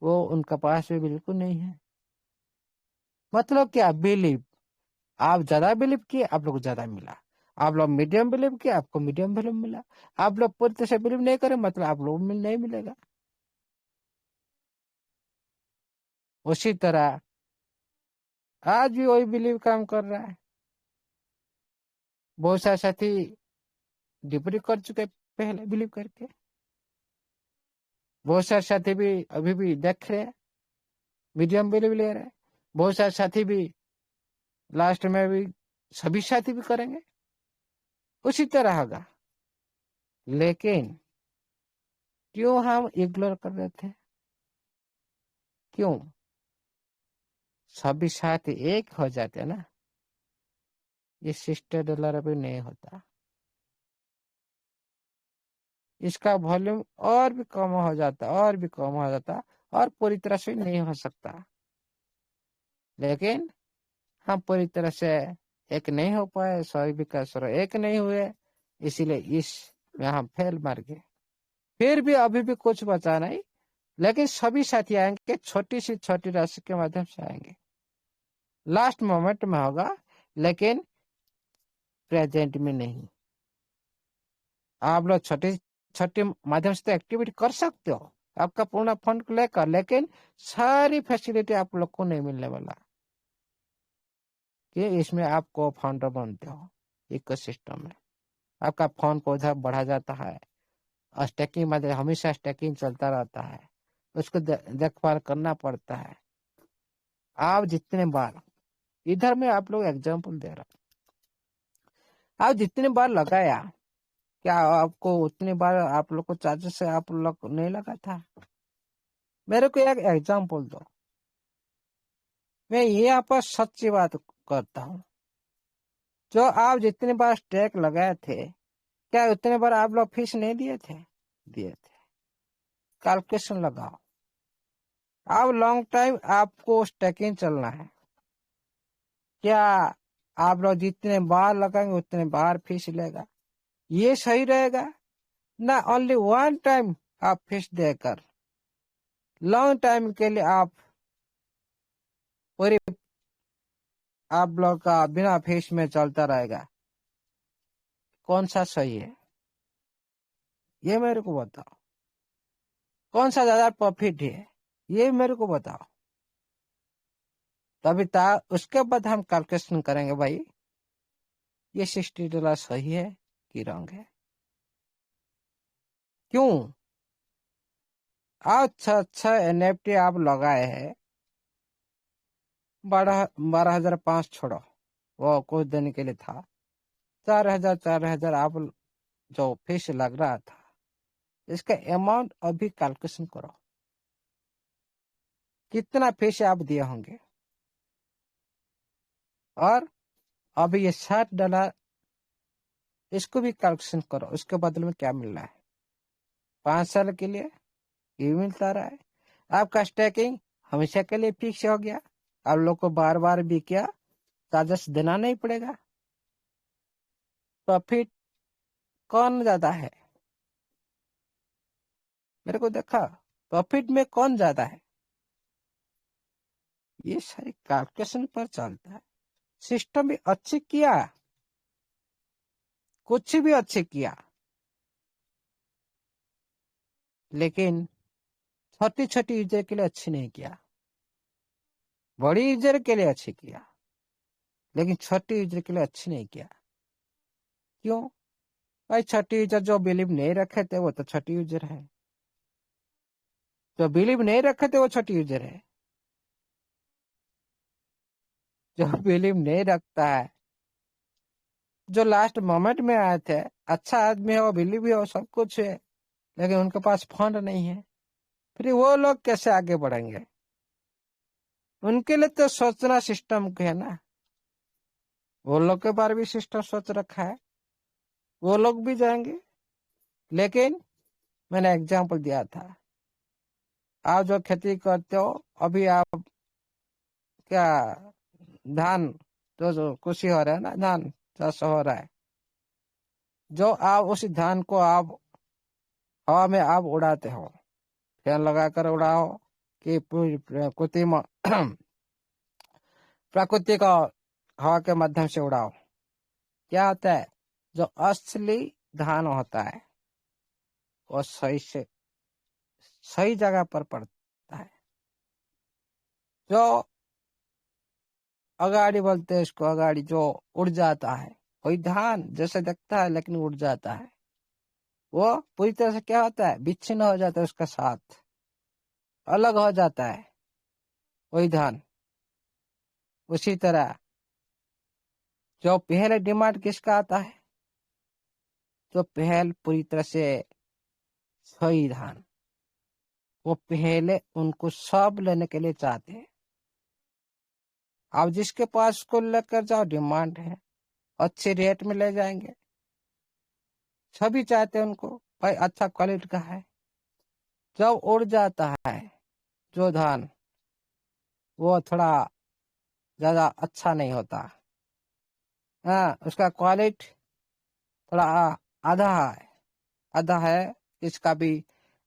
वो उनका पास भी बिल्कुल नहीं है। मतलब क्या, बिलीव, आप ज्यादा बिलीव किए आप लोग को ज्यादा मिला, आप लोग मीडियम बिलीव किए आपको मीडियम बिलीव मिला, आप लोग पूरी तरह से बिलीव नहीं करें मतलब आप लोग नहीं मिलेगा। उसी तरह आज भी वही बिलीव काम कर रहा है। बहुत सारे साथी डिप्री कर चुके पहले बिलीव करके, बहुत सारे साथी भी अभी भी देख रहे हैं, मीडियम बिलीव ले रहे हैं, बहुत सारे साथी भी लास्ट में भी, सभी साथी भी करेंगे, उसी तरह होगा। लेकिन क्यों हम इग्नोर कर रहे थे? क्यों? सभी साथी एक हो जाते ना, ये $60 भी नहीं होता, इसका वॉल्यूम और भी कम हो जाता, और भी कम हो जाता, और पूरी तरह से नहीं हो सकता। लेकिन हम पूरी तरह से एक नहीं हो पाए, सभी विकास एक नहीं हुए, इसीलिए इस में हम फेल मार गए। फिर भी अभी भी कुछ बचा नहीं, लेकिन सभी साथी आएंगे, छोटी सी छोटी राशि के माध्यम से आएंगे, लास्ट मोमेंट में होगा, लेकिन प्रेजेंट में नहीं। आप लोग छोटे छोटे माध्यम से तो एक्टिविटी कर सकते हो आपका पूर्ण फंड को लेकर, लेकिन सारी फैसिलिटी आप लोग को नहीं मिलने वाला, कि इसमें आपको फाउंडर बनते हो इकोसिस्टम में, आपका फंड को उधर बढ़ा जाता है, स्टैकिंग मतलब हमेशा स्टैकिंग चलता रहता है, उसको देखभाल करना पड़ता है। आप जितने बार, इधर में आप लोग एग्जाम्पल दे रहा हूं, आप जितने बार लगाया, क्या आपको उतनी बार आप लोग को चार्जेस से आप लोग नहीं लगा था? मेरे को एक एग्जाम्पल दो, मैं यहाँ पर सच्ची बात करता हूँ। जो आप जितने बार स्टैक लगाए थे, क्या उतने बार आप लोग फीस नहीं दिए थे? दिए थे। कैलकुलेशन लगाओ, अब लॉन्ग टाइम आपको स्टैकिंग चलना है, क्या आप लोग जितने बार लगाएंगे उतने बार फीस लेगा। ये सही रहेगा ना? ओनली वन टाइम आप फीस देकर लॉन्ग टाइम के लिए आप पूरी आप लोग का बिना फीस में चलता रहेगा। कौन सा सही है ये मेरे को बताओ। कौन सा ज्यादा प्रॉफिट है ये मेरे को बताओ। तभी उसके बाद हम कैलकुलेशन करेंगे भाई ये $60 सही है कि रॉन्ग है। क्यों? अच्छा अच्छा NFT आप लगाए हैं। 12,500 छोड़ो, वो कुछ दिन के लिए था। 4,000 आप जो फीस लग रहा था इसका अमाउंट अभी कैलकुलेशन करो। कितना फीस आप दिए होंगे? और अभी ये $60 इसको भी कैलकुलेशन करो। उसके बदले में क्या मिल रहा है? 5 साल के लिए ये मिलता रहा है। आपका स्टेकिंग हमेशा के लिए फिक्स हो गया। आप लोग को बार बार भी क्या चार्जेस देना नहीं पड़ेगा। प्रॉफिट कौन ज्यादा है? मेरे को देखा प्रॉफिट में कौन ज्यादा है? ये सारी कैलकुलेशन पर चलता है। सिस्टम भी अच्छे किया, कुछ भी अच्छे किया, लेकिन छोटी छोटी यूजर के लिए अच्छी नहीं किया। बड़ी यूजर के लिए अच्छी किया लेकिन छोटी यूजर के लिए अच्छी नहीं किया। क्यों भाई? छोटी यूजर जो बिलीव नहीं रखे थे वो तो छोटी यूजर है। जो बिलीव नहीं रखे थे वो छोटी यूजर है। जो बिलीव नहीं रखता है, जो लास्ट मोमेंट में आए थे, अच्छा आदमी है, वो बिलीव भी हो, सब कुछ है, लेकिन उनके पास फंड नहीं है। फिर वो लोग कैसे आगे बढ़ेंगे? उनके लिए तो सोचना सिस्टम के है ना। वो लोग के बारे भी सिस्टम सोच रखा है, वो लोग भी जाएंगे। लेकिन मैंने एग्जाम्पल दिया था, आप जो खेती करते हो अभी, आप क्या धान जो कृषि हो रहा है ना, धान चाष हो रहा है, जो आप उसी धान को आप हवा में आप उड़ाते हो, फैन लगाकर उड़ाओ कि पूरी प्राकृतिक हवा के माध्यम से उड़ाओ, क्या होता है? जो असली धान होता है वो सही जगह पर पड़ता है। जो अगाड़ी बोलते हैं इसको, अगाड़ी जो उड़ जाता है, वही धान जैसे दिखता है लेकिन उड़ जाता है। वो पूरी तरह से क्या होता है? विच्छिन्न हो जाता है, उसका साथ अलग हो जाता है वही धान। उसी तरह जो पहले डिमांड किसका आता है? जो पहल पूरी तरह से सही धान, वो पहले उनको सब लेने के लिए चाहते हैं। आप जिसके पास उसको लेकर जाओ, डिमांड है, अच्छे रेट में ले जाएंगे। सभी चाहते हैं उनको, भाई अच्छा क्वालिटी का है। जब उड़ जाता है जो धान, वो थोड़ा ज्यादा अच्छा नहीं होता। हाँ, उसका क्वालिटी थोड़ा आधा है, आधा है। इसका भी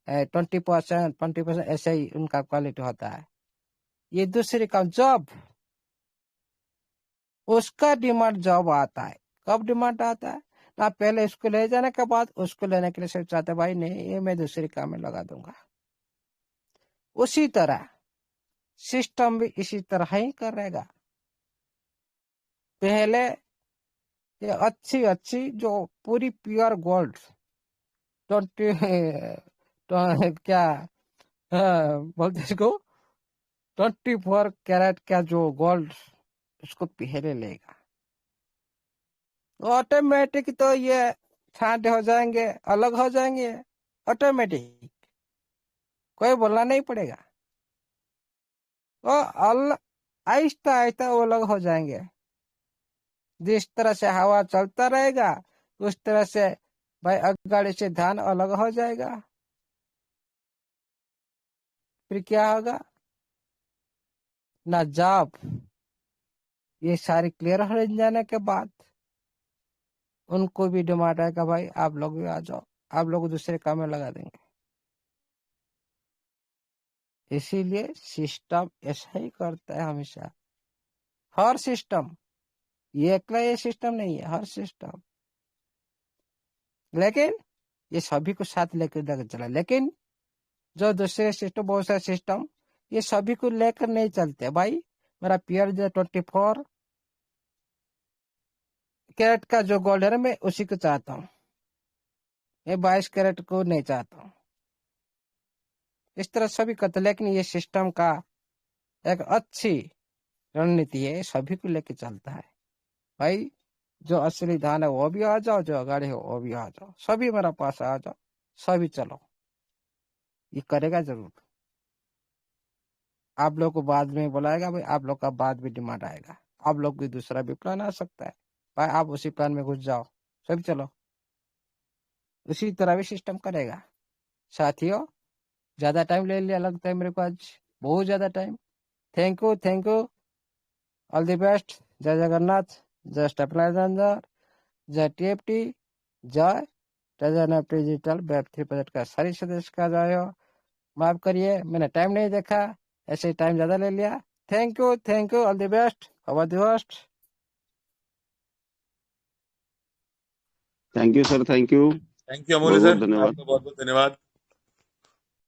20% ऐसे ही उनका क्वालिटी होता है। ये दूसरे का जॉब, उसका डिमांड जॉब आता है। कब डिमांड आता है ना? पहले इसको ले जाने के बाद उसको लेने के लिए सिर्फ चाहते भाई नहीं, ये मैं दूसरे काम में लगा दूंगा। उसी तरह सिस्टम भी इसी तरह ही करेगा। पहले ये अच्छी अच्छी जो पूरी प्योर गोल्ड 20 क्या, हाँ, बोलते इसको 24 कैरेट का जो गोल्ड, उसको पहले लेगा। ऑटोमेटिक तो ये छांट हो जाएंगे, अलग हो जाएंगे ऑटोमेटिक, कोई बोलना नहीं पड़ेगा। वो आहिस्ता आहिस्ता वो अलग हो जाएंगे। जिस तरह से हवा चलता रहेगा उस तरह से भाई अगाड़ी से धान अलग हो जाएगा। फिर क्या होगा? ना जॉब ये सारी क्लियर हो जाने के बाद उनको भी डिमांड आएगा, भाई आप लोग भी आ जाओ, आप लोग दूसरे काम में लगा देंगे। इसीलिए सिस्टम ऐसा ही करता है हमेशा, हर सिस्टम, ये अकेला ये सिस्टम नहीं है, हर सिस्टम। लेकिन ये सभी को साथ लेकर चला, लेकिन जो दूसरे सिस्टम, बहुत सारे सिस्टम ये सभी को लेकर नहीं चलते। भाई मेरा पीआर जो 24 कैरेट का जो गोल्ड है ना, मैं उसी को चाहता हूँ, मैं 22 कैरेट को नहीं चाहता हूँ। इस तरह सभी करते, लेकिन ये सिस्टम का एक अच्छी रणनीति है, सभी को लेकर चलता है। भाई जो असली धान है वो भी आ जाओ, जो अगाड़ी हो वो भी आ जाओ, सभी मेरा पास आ जाओ, सभी चलो, ये करेगा जरूर। आप लोग को बाद में बुलाएगा, भाई आप लोग का बाद भी डिमांड आएगा, आप लोग की दूसरा भी प्लान आ सकता है, भाई आप उसी प्लान में घुस जाओ, सभी चलो, उसी तरह भी सिस्टम करेगा। साथियों ज्यादा टाइम ले लिया लगता है मेरे को आज, बहुत ज्यादा time. Thank you, thank you, all the best. जय जगन्नाथ, जय स्टेबलाइजर, जय टीएफटी, जय एफ डिजिटल वेब3 प्रोजेक्ट का सारी सदस्य का जय हो। माफ करिए मैंने टाइम नहीं देखा, ऐसे टाइम ज्यादा ले लिया। Thank you, all the best, over the host. Thank you sir, thank you, thank you बहुत अमूल्य बहुत सर, धन्यवाद। आपका बहुत बहुत धन्यवाद।